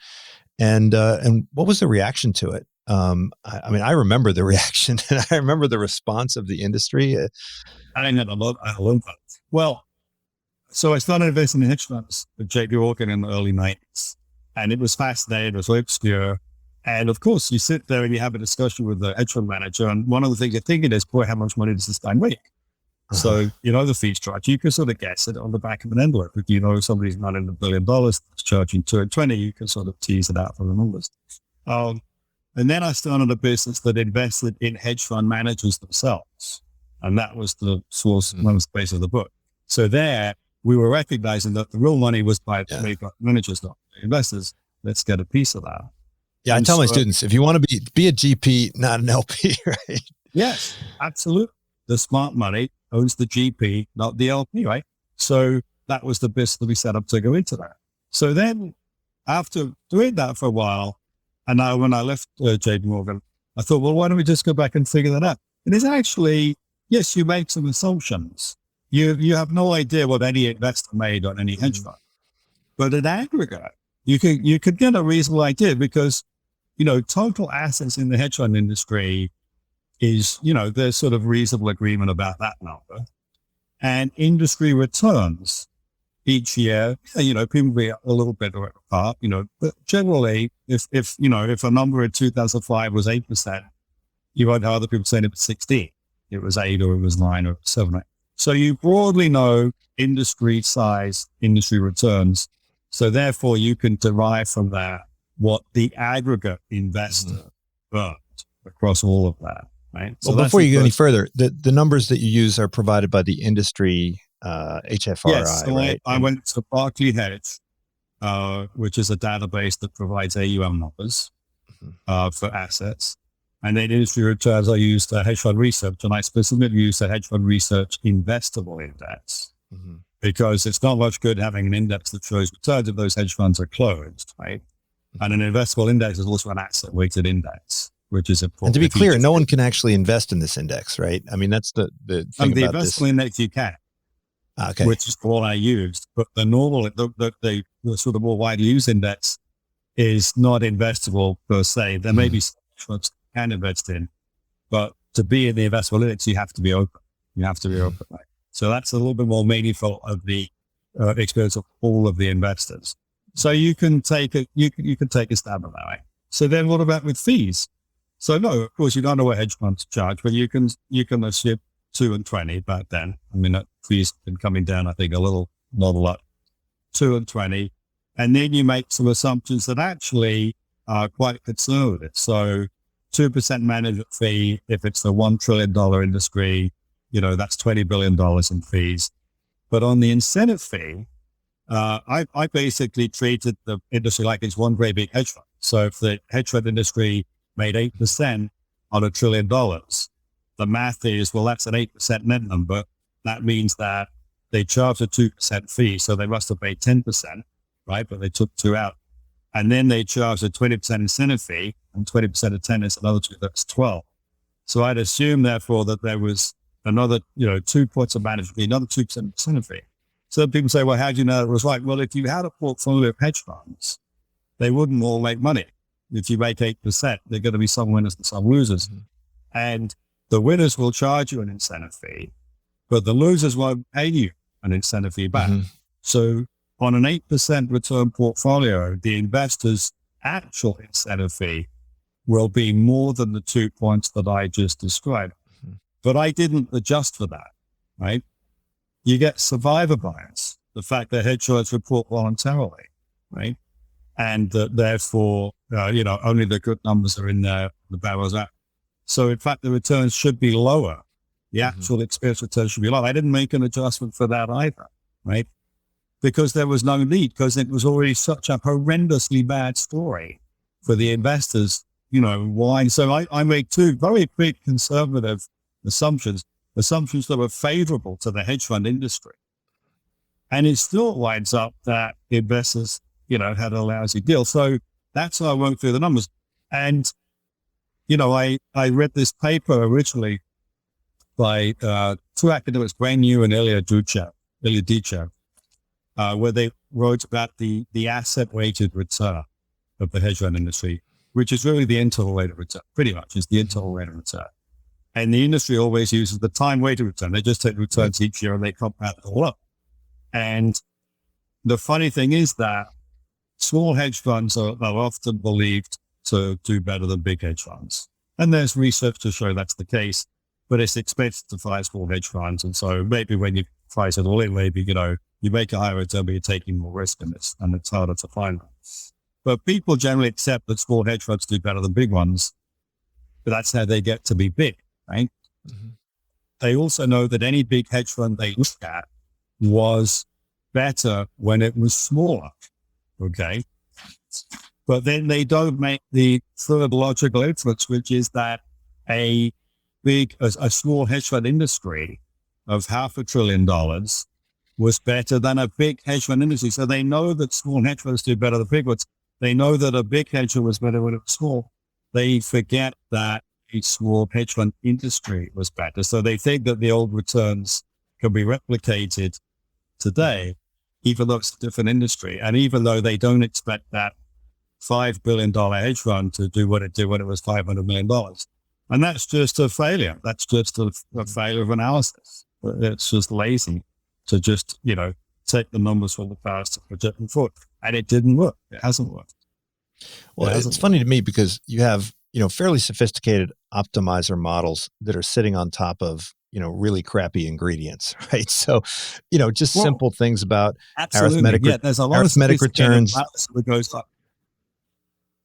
what was the reaction to it? I mean, I remember the reaction, and I remember the response of the industry. I love that. Well, so I started investing in hedge funds with JP Morgan in the early 90s, and it was fascinating. It was very obscure. And of course, you sit there and you have a discussion with the hedge fund manager, and one of the things you're thinking is, boy, how much money does this guy make? So, the fee structure, you can sort of guess it on the back of an envelope. If somebody's managing $1 billion that's charging 220, you can sort of tease it out from the numbers. And then I started a business that invested in hedge fund managers themselves. And that was the source, one of the base of the book. So there, we were recognizing that the real money was by managers, not investors. Let's get a piece of that. Yeah, I tell my students, if you want to be a GP, not an LP, right? Yes, absolutely. The smart money owns the GP, not the LP, right? So that was the business that we set up to go into that. So then after doing that for a while, and now when I left JP Morgan, I thought, well, why don't we just go back and figure that out? And it's actually, yes, you make some assumptions. You have no idea what any investor made on any hedge fund. But in aggregate, you could get a reasonable idea because, total assets in the hedge fund industry is, there's sort of reasonable agreement about that number. And industry returns each year, people be a little bit apart, but generally, if a number in 2005 was 8%, you won't have other people saying it was 16. It was 8 or it was 9 or 7. So you broadly know industry size, industry returns. So therefore you can derive from that what the aggregate investor earned across all of that, right? So well, before you go any further, the numbers that you use are provided by the industry HFRI, yes, so right? I went to Barclay Hedge, which is a database that provides AUM numbers for assets. And then industry returns, I used Hedge Fund Research, and I specifically used the Hedge Fund Research Investable Index because it's not much good having an index that shows returns if those hedge funds are closed, right? And an investable index is also an asset-weighted index, which is important. And to be clear, no one can actually invest in this index, right? I mean, that's the thing the about investable index you can, which is what I used. But the normal, the sort of more widely used index is not investable per se. There may be some can invest in, but to be in the investable index, you have to be open. You have to be open. Right? So that's a little bit more meaningful of the experience of all of the investors. So you can take a stab at that. Right? So then, what about with fees? So no, of course you don't know what hedge funds charge, but you can assume 2 and 20 back then. I mean, that fees have been coming down, I think, not a lot. 2 and 20, and then you make some assumptions that actually are quite conservative. So 2% management fee, if it's a $1 trillion industry, that's $20 billion in fees. But on the incentive fee, I basically treated the industry like it's one great big hedge fund. So if the hedge fund industry made 8% on $1 trillion, the math is, well, that's an 8% net number. That means that they charged a 2% fee. So they must have paid 10%, right? But they took 2 out. And then they charged a 20% incentive fee, and 20% of 10 is another 2, that's 12. So I'd assume, therefore, that there was another, 2 points of management fee, another 2% incentive fee. So people say, well, how do you know it was right? Well, if you had a portfolio of hedge funds, they wouldn't all make money. If you make 8%, there are going to be some winners and some losers. And the winners will charge you an incentive fee, but the losers won't pay you an incentive fee back. So on an 8% return portfolio, the investor's actual incentive fee will be more than the 2 points that I just described. But I didn't adjust for that, right? You get survivor bias, the fact that hedge funds report voluntarily, right? And therefore, only the good numbers are in there, the bad ones out. So in fact, the returns should be lower. The actual experience return should be lower. I didn't make an adjustment for that either, right? Because there was no need, because it was already such a horrendously bad story for the investors, why. So I made 2 very big conservative assumptions that were favorable to the hedge fund industry. And it still winds up that investors, had a lousy deal. So that's how I went through the numbers. And, I read this paper originally by 2 academics, Gwen Yu and Ilya Duchev, where they wrote about the asset-weighted return of the hedge fund industry, which is really the internal rate of return, pretty much is the internal rate of return. And the industry always uses the time-weighted return. They just take returns each year and they compound it all up. And the funny thing is that small hedge funds are often believed to do better than big hedge funds. And there's research to show that's the case, but it's expensive to find small hedge funds. And so maybe when you price it all in, maybe, you make a higher return, but you're taking more risk in this, and it's harder to find them. But people generally accept that small hedge funds do better than big ones, but that's how they get to be big, right? They also know that any big hedge fund they look at was better when it was smaller, okay? But then they don't make the third logical inference, which is that a small hedge fund industry of $500 billion was better than a big hedge fund industry. So they know that small hedge funds do better than big ones. They know that a big hedge fund was better when it was small. They forget that a small hedge fund industry was better. So they think that the old returns can be replicated today, even though it's a different industry. And even though they don't expect that $5 billion hedge fund to do what it did when it was $500 million, And that's just a failure. That's just a failure of analysis. It's just lazy to just, take the numbers from the past and project them forward. And it didn't work. It hasn't worked. Well, it's funny to me because you have, fairly sophisticated optimizer models that are sitting on top of, really crappy ingredients, right? So, just simple things about arithmetic, there's a lot arithmetic of returns. That goes up.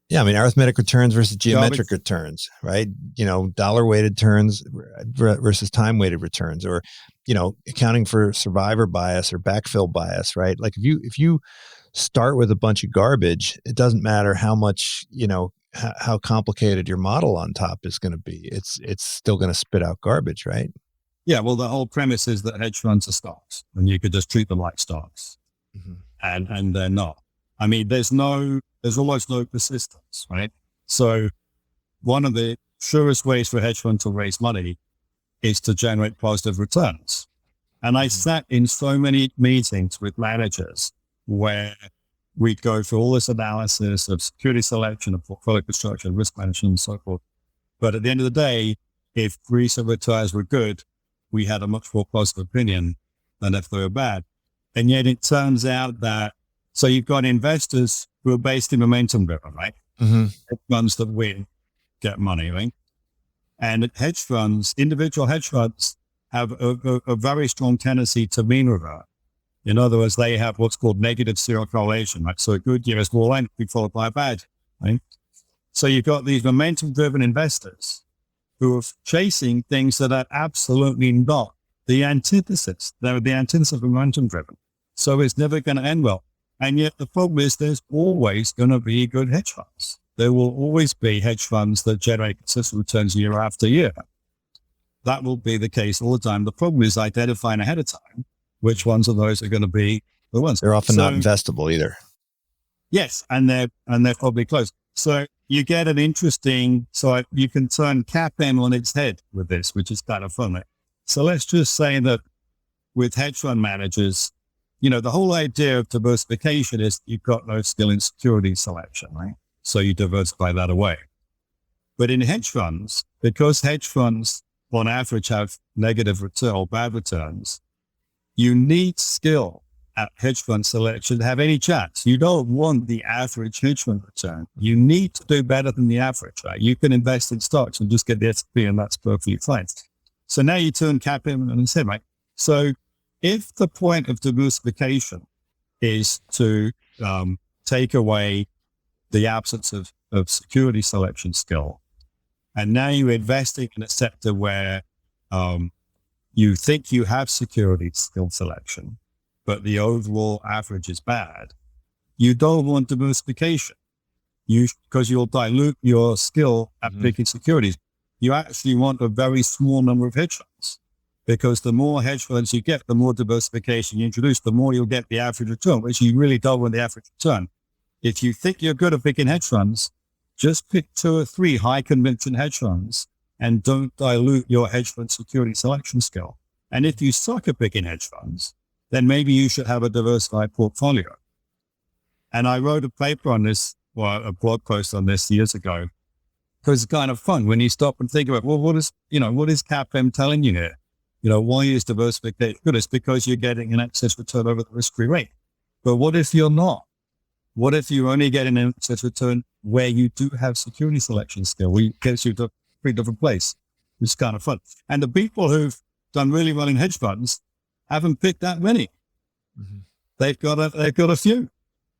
Yeah, I mean, arithmetic returns versus geometric returns, right? Dollar weighted returns versus time weighted returns, or, accounting for survivor bias or backfill bias, right? Like if you start with a bunch of garbage, it doesn't matter how much, how complicated your model on top is going to be. It's still going to spit out garbage, right? Yeah. Well, the whole premise is that hedge funds are stocks and you could just treat them like stocks, and they're not. I mean, there's almost no persistence, right? So one of the surest ways for a hedge fund to raise money is to generate positive returns. And I sat in so many meetings with managers where we'd go through all this analysis of security selection, of portfolio construction, risk management, and so forth. But at the end of the day, if recent returns were good, we had a much more positive opinion than if they were bad. And yet it turns out that, so you've got investors who are based in momentum driven, right? Hedge funds that win get money, right? And hedge funds, individual hedge funds, have a very strong tendency to mean revert. In other words, they have what's called negative zero correlation, right? So a good year is more likely followed by a bad, right? So you've got these momentum-driven investors who are chasing things that are absolutely not the antithesis. They're the antithesis of momentum-driven. So it's never going to end well. And yet the problem is there's always going to be good hedge funds. There will always be hedge funds that generate consistent returns year after year. That will be the case all the time. The problem is identifying ahead of time which ones of those are going to be the ones. They're often not investable either. Yes, and they're probably close. So you get an interesting, so you can turn CAPM on its head with this, which is kind of fun. So let's just say that with hedge fund managers, the whole idea of diversification is you've got no skill in security selection, right? So you diversify that away. But in hedge funds, because hedge funds on average have negative return or bad returns, you need skill at hedge fund selection to have any chance. You don't want the average hedge fund return. You need to do better than the average, right? You can invest in stocks and just get the S&P and that's perfectly fine. So now you turn CAPM on its head, right? So if the point of diversification is to take away the absence of security selection skill, and now you're investing in a sector where you think you have security skill selection, but the overall average is bad, you don't want diversification because you'll dilute your skill at picking securities. You actually want a very small number of hedge funds, because the more hedge funds you get, the more diversification you introduce, the more you'll get the average return, which you really don't want the average return. If you think you're good at picking hedge funds, just pick 2 or 3 high conviction hedge funds and don't dilute your hedge fund security selection skill. And if you suck at picking hedge funds, then maybe you should have a diversified portfolio. And I wrote a paper on this, a blog post on this years ago, because it's kind of fun when you stop and think about, well, what is CAPM telling you here? Why is diversification good? It's because you're getting an excess return over the risk-free rate. But what if you're not? What if you only get an excess return where you do have security selection skill, where it gets you to a pretty different place, which is kind of fun. And the people who've done really well in hedge funds haven't picked that many. They've got a few.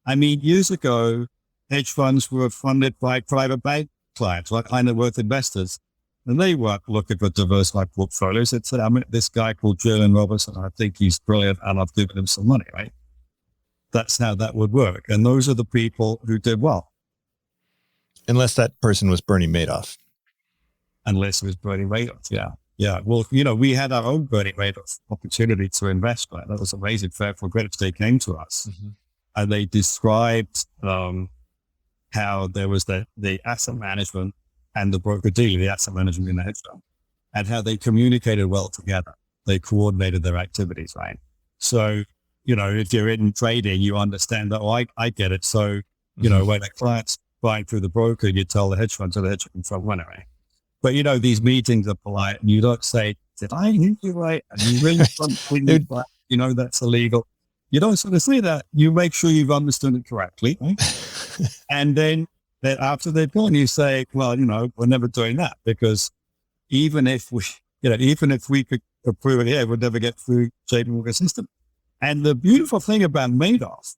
I mean, years ago, hedge funds were funded by private bank clients, like high net worth investors, and they weren't looking for diversified portfolios. They'd say, I met this guy called Julian Robertson, I think he's brilliant, and I've given him some money, right? That's how that would work. And those are the people who did well. Unless that person was Bernie Madoff. Unless it was Bernie Madoff, yeah. Yeah, well, we had our own Bernie Madoff opportunity to invest, right? That was amazing. Fairfield Credit they came to us, and they described how there was the asset management and the broker-dealer, the asset management in the hedge fund, and how they communicated well together. They coordinated their activities, right? So, if you're in trading, you understand that, I get it. So, when a client's buying through the broker, you tell the hedge fund, so the hedge fund front runner, right? But these meetings are polite, and you don't say, "Did I hear you right?" And you really don't think that, that's illegal. You don't sort of say that. You make sure you've understood it correctly, right? And then after they've gone, you say, "Well, we're never doing that, because even if we could approve it here, we'd never get through JP Morgan system." And the beautiful thing about Madoff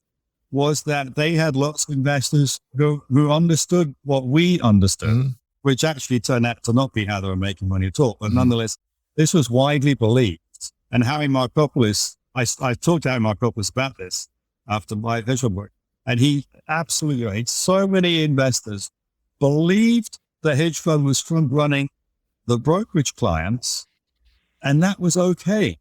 was that they had lots of investors who understood what we understood, which actually turned out to not be how they were making money at all. But nonetheless, this was widely believed. And Harry Markopoulos, I talked to Harry Markopoulos about this after my hedge fund work, and he absolutely, so many investors believed the hedge fund was front running the brokerage clients, and that was okay.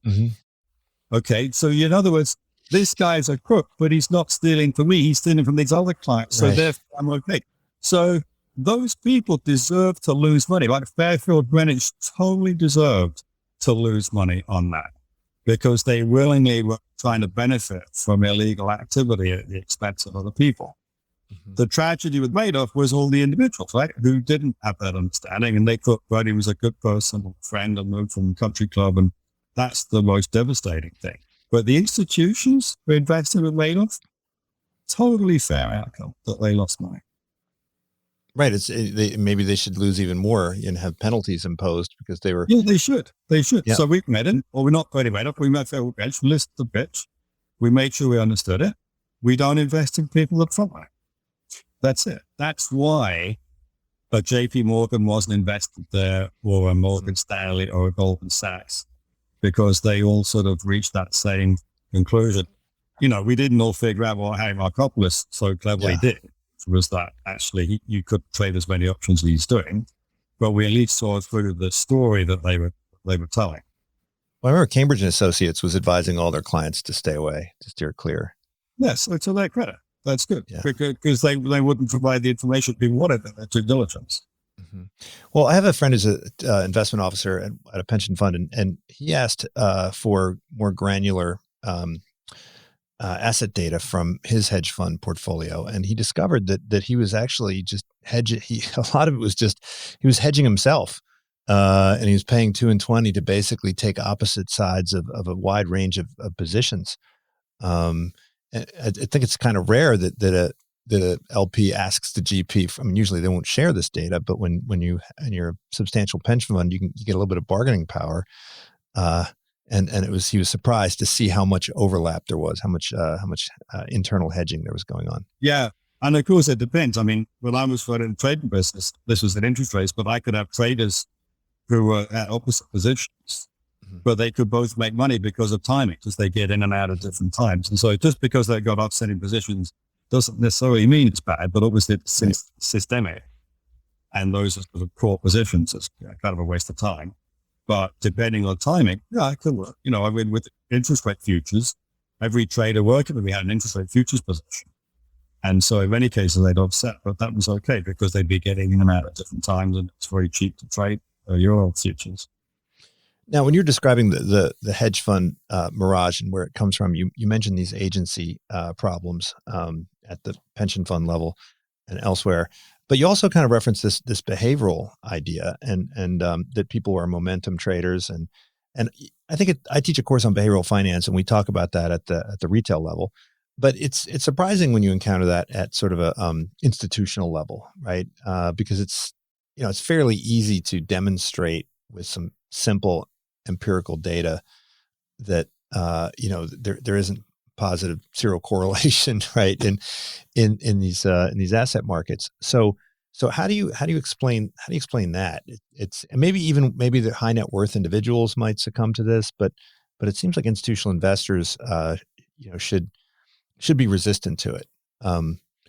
Okay, so in other words, this guy's a crook, but he's not stealing from me. He's stealing from these other clients. So therefore, I'm okay. So those people deserve to lose money. Like Fairfield Greenwich totally deserved to lose money on that, because they willingly were trying to benefit from illegal activity at the expense of other people. The tragedy with Madoff was all the individuals, right, who didn't have that understanding, and they thought Bernie was a good person, a friend, and moved from the country club, and that's the most devastating thing. But the institutions who invested with Madoff, totally fair outcome that they lost money. Right. Maybe they should lose even more and have penalties imposed because they were. Yeah, they should. Yeah. So we've met it, or we're not putting Madoff. We met Fairfield Greenwich, listed the pitch. We made sure we understood it. We don't invest in people at front line. That's it. That's why a JP Morgan wasn't invested there, or a Morgan Stanley, or a Goldman Sachs, because they all sort of reached that same conclusion. We didn't all figure out what Harry Markopoulos so cleverly did, was that actually you could trade as many options as he's doing, but we at least saw through the story that they were telling. Well, I remember Cambridge and Associates was advising all their clients to stay away, to steer clear. Yes, so to their credit. That's good, because they wouldn't provide the information people wanted in their due diligence. Well, I have a friend who's an investment officer at a pension fund, and he asked for more granular asset data from his hedge fund portfolio, and he discovered that he was actually just hedging. A lot of it was just he was hedging himself, and he was paying 2 and 20 to basically take opposite sides of a wide range of positions. I think it's kind of rare that a LP asks the GP. I mean, usually they won't share this data, but when you in your substantial pension fund, you get a little bit of bargaining power. And he was surprised to see how much overlap there was, how much internal hedging there was going on. Yeah, and of course it depends. I mean, when I was running the trading business, this was an interest rates, but I could have traders who were at opposite positions, but they could both make money because of timing, because they get in and out at different times. And so just because they got offsetting positions doesn't necessarily mean it's bad, but obviously it's systemic. And those are sort of core positions. It's kind of a waste of time. But depending on timing, it could work. I mean, with interest rate futures, every trader working with me had an interest rate futures position. And so in many cases they'd offset, but that was okay because they'd be getting in and out at different times, and it's very cheap to trade euro futures. Now, when you're describing the hedge fund mirage and where it comes from, you mentioned these agency problems at the pension fund level and elsewhere, but you also kind of referenced this behavioral idea and that people are momentum traders, and I think I teach a course on behavioral finance, and we talk about that at the retail level, but it's surprising when you encounter that at sort of a institutional level, right? Because it's fairly easy to demonstrate with some simple empirical data that there isn't positive zero correlation, right, in these asset markets. So how do you explain that? It's maybe the high net worth individuals might succumb to this, but it seems like institutional investors should be resistant to it.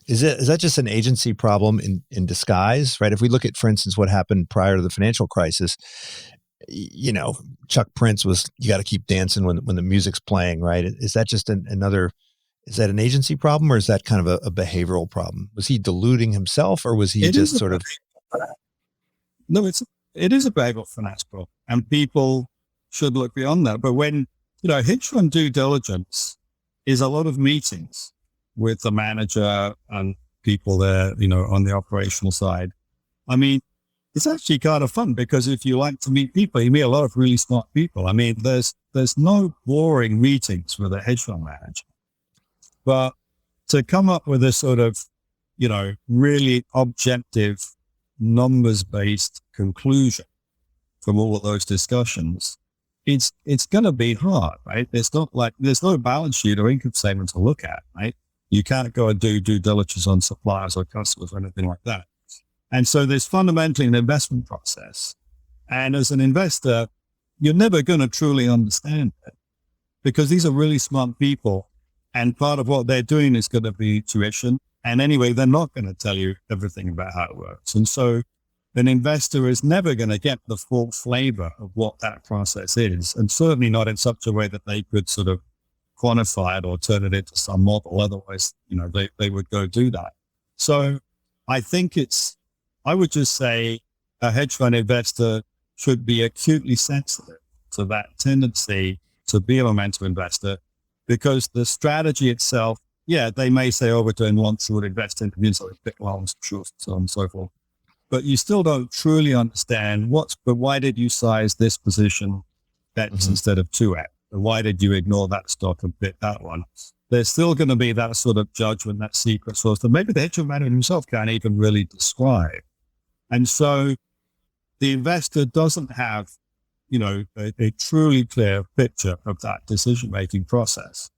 Is that just an agency problem in disguise, right? If we look at, for instance, what happened prior to the financial crisis, Chuck Prince was, you got to keep dancing when the music's playing, right? Is that just is that an agency problem, or is that kind of a behavioral problem? Was he deluding himself, or was he just sort of? No, it is a behavioral finance problem, and people should look beyond that. But when, hedge fund due diligence is a lot of meetings with the manager and people there, on the operational side. I mean, it's actually kind of fun because if you like to meet people, you meet a lot of really smart people. I mean, there's no boring meetings with a hedge fund manager, but to come up with a sort of, really objective, numbers-based conclusion from all of those discussions, it's going to be hard, right? There's no balance sheet or income statement to look at, right? You can't go and do due diligence on suppliers or customers or anything like that. And so there's fundamentally an investment process. And as an investor, you're never going to truly understand it because these are really smart people. And part of what they're doing is going to be tuition. And anyway, they're not going to tell you everything about how it works. And so an investor is never going to get the full flavor of what that process is. And certainly not in such a way that they could sort of quantify it or turn it into some model. Otherwise, they would go do that. So I think I would just say a hedge fund investor should be acutely sensitive to that tendency to be a momentum investor, because the strategy itself, they may say, we're doing one short, invest in big longs, short, so on and so forth. But you still don't truly understand but why did you size this position X instead of 2X? Or why did you ignore that stock and pick that one? There's still going to be that sort of judgment, that secret sauce that maybe the hedge fund manager himself can't even really describe. And so the investor doesn't have, a truly clear picture of that decision-making process,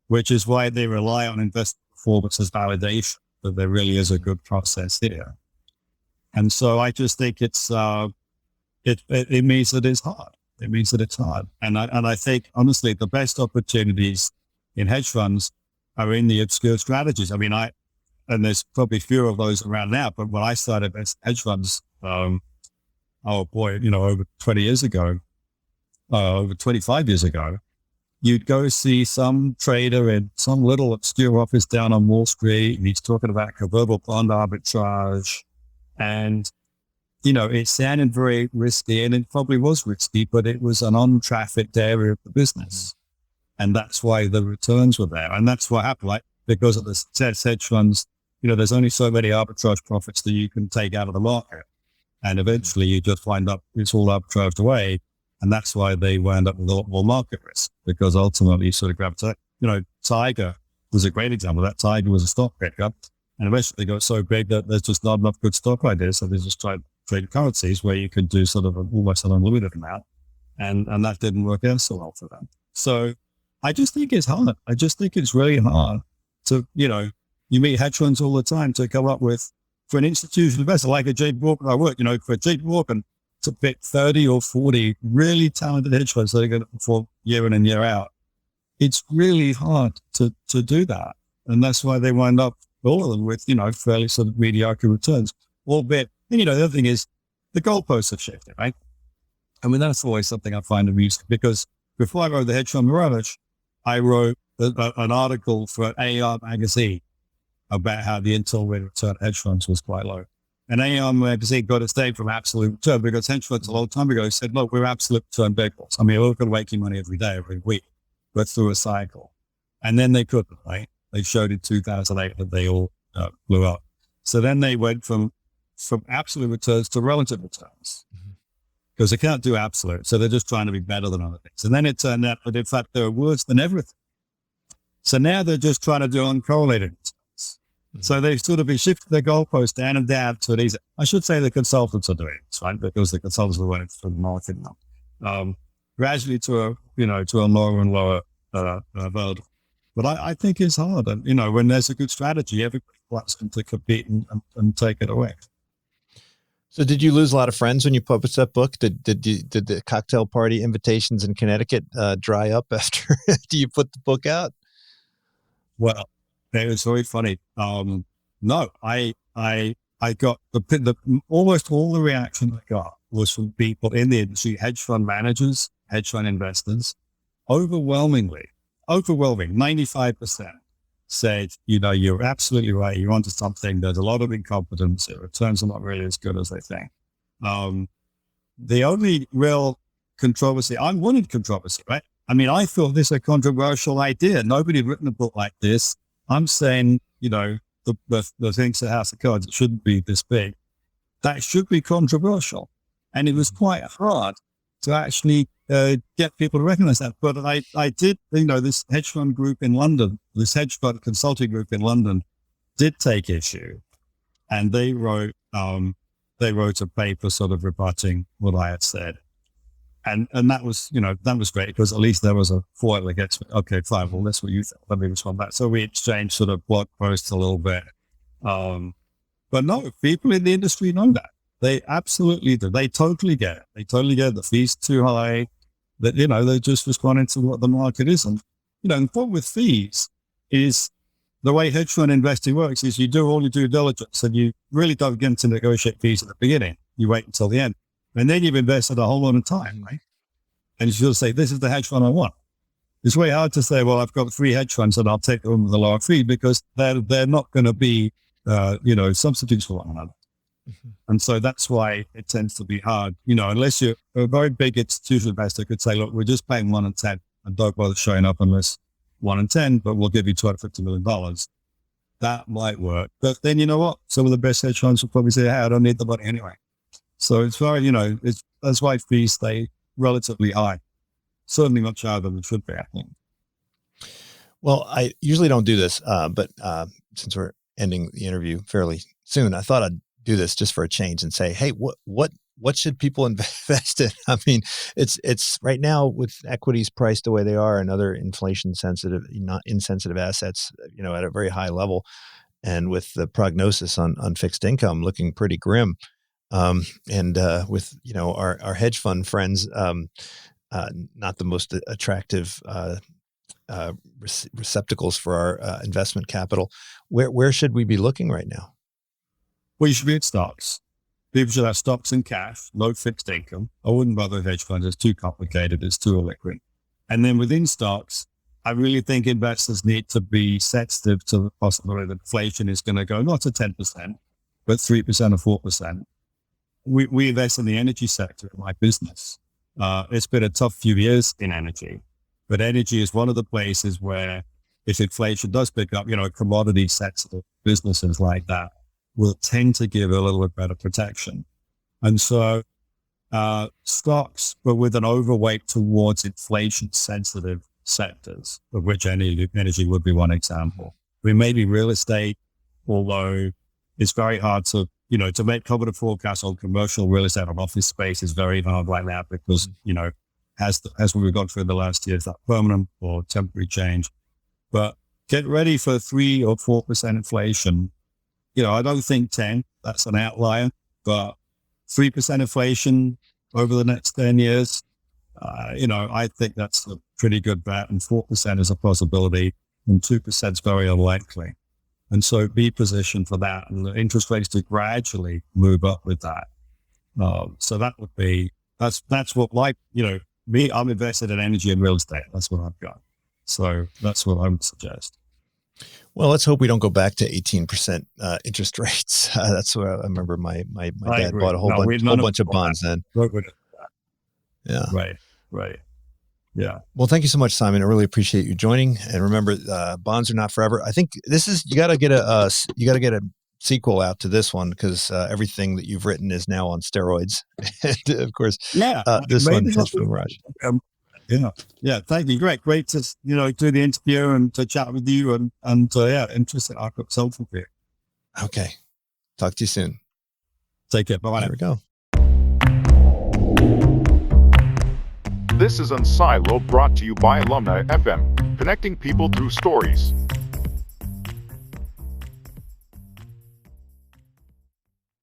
which is why they rely on investor performance as validation that there really is a good process here. And so I just think it means that it's hard. It means that it's hard. And I think, honestly, the best opportunities in hedge funds are in the obscure strategies. I mean, and there's probably fewer of those around now, but when I started as hedge funds, over 20 years ago, over 25 years ago, you'd go see some trader in some little obscure office down on Wall Street, and he's talking about convertible bond arbitrage. And, it sounded very risky, and it probably was risky, but it was an untrafficked area of the business. And that's why the returns were there. And that's what happened, because of the success hedge funds, there's only so many arbitrage profits that you can take out of the market. And eventually you just wind up, it's all arbitraged away. And that's why they wound up with a lot more market risk, because ultimately you sort of gravitate. Tiger was a great example. That Tiger was a stock picker, and eventually got so big that there's just not enough good stock ideas. So they just tried trading currencies where you could do sort of almost an unlimited amount. And that didn't work out so well for them. So I just think it's hard. I just think it's really hard to, you meet hedge funds all the time to come up with, for an institutional investor like a JP Morgan, for JP Morgan to pick 30 or 40 really talented hedge funds that are going to perform year in and year out. It's really hard to do that. And that's why they wind up, all of them, with, fairly sort of mediocre returns. Albeit, and the other thing is the goalposts have shifted, right? I mean, that's always something I find amusing, because before I wrote the Hedge Fund Mirage, I wrote an article for AR magazine about how the internal rate of return hedge funds was quite low. And AR magazine got its name from absolute return, because hedge funds a long time ago said, look, we're absolute return vehicles. I mean, we're going to make you money every day, every week, but through a cycle. And then they couldn't, right? They showed in 2008 that they all blew up. So then they went from absolute returns to relative returns, because they can't do absolute. So they're just trying to be better than other things. And then it turned out that in fact they're worse than everything. So now they're just trying to do uncorrelated returns. So they've sort of been shifting their goalposts down and down to these. I should say the consultants are doing this, right? Because the consultants are running for the market now. Gradually to a lower and lower world. But I think it's hard. And, when there's a good strategy, everybody wants them to compete and take it away. So did you lose a lot of friends when you published that book? Did the cocktail party invitations in Connecticut dry up after you put the book out? Well, it was very funny. No, I got the almost all the reaction I got was from people in the industry, hedge fund managers, hedge fund investors, overwhelming, 95% said, you're absolutely right. You're onto something. There's a lot of incompetence. The returns are not really as good as they think. The only real controversy, I wanted controversy, right? I mean, I thought this a controversial idea. Nobody had written a book like this. I'm saying, the things that House of Cards, it shouldn't be this big. that should be controversial. And it was quite hard to actually get people to recognize that. But I did, this hedge fund group in London, this hedge fund consulting group in London did take issue. And they wrote a paper sort of rebutting what I had said. And that was, that was great because at least there was a foil against me. Okay, fine. Well, that's what you think. Let me respond back. So we exchanged sort of blog posts a little bit. But no, people in the industry know that. They absolutely do. They totally get it. They totally get it. The fees too high. That, they're just responding to what the market is. And, the problem with fees is the way hedge fund investing works is you do all your due diligence and you really don't get to negotiate fees at the beginning. You wait until the end. And then you've invested a whole lot of time, right? And you should say, this is the hedge fund I want. It's very hard to say, well, I've got 3 hedge funds and I'll take them with a lower fee because they're not going to be, substitutes for one another. Mm-hmm. And so that's why it tends to be hard, unless you're a very big institutional investor could say, look, we're just paying 1 in 10 and don't bother showing up unless 1 in 10, but we'll give you $250 million. That might work. But then you know what? Some of the best hedge funds will probably say, hey, I don't need the money anyway. So it's very, that's why fees stay relatively high. Certainly much higher than it should be, I think. Well, I usually don't do this, but since we're ending the interview fairly soon, I thought I'd do this just for a change and say, hey, what should people invest in? I mean, it's right now with equities priced the way they are and other inflation sensitive, not insensitive assets, at a very high level, and with the prognosis on fixed income looking pretty grim, and with our hedge fund friends, not the most attractive receptacles for our investment capital. Where should we be looking right now? Well, you should be in stocks. People should have stocks and cash, no fixed income. I wouldn't bother with hedge funds. It's too complicated. It's too illiquid. And then within stocks, I really think investors need to be sensitive to the possibility that inflation is going to go not to 10%, but 3% or 4%. We invest in the energy sector in my business. It's been a tough few years in energy, but energy is one of the places where if inflation does pick up, commodity sensitive businesses like that will tend to give a little bit better protection. And so stocks, but with an overweight towards inflation-sensitive sectors, of which energy would be one example. Maybe real estate, although it's very hard to, to make confident forecasts on commercial real estate or office space is very hard right now because, as we've gone through in the last years, that permanent or temporary change. But get ready for 3 or 4% inflation. I don't think 10, that's an outlier, but 3% inflation over the next 10 years, I think that's a pretty good bet, and 4% is a possibility and 2% is very unlikely. And so be positioned for that, and the interest rates to gradually move up with that. So that would be, that's what me, I'm invested in energy and real estate. That's what I've got. So that's what I would suggest. Well, let's hope we don't go back to 18% interest rates. That's what I remember. My dad bought a whole bunch of bonds then. Yeah. Right. Yeah. Well, thank you so much, Simon. I really appreciate you joining. And remember, bonds are not forever. I think this is you got to get a sequel out to this one because everything that you've written is now on steroids. And of course, this one, Hedge Fund Mirage. Yeah. Thank you. Great to do the interview and to chat with you and interesting. I've got something for you. Okay. Talk to you soon. Take care. Bye. There we go. This is Unsilo, brought to you by Alumni FM, connecting people through stories.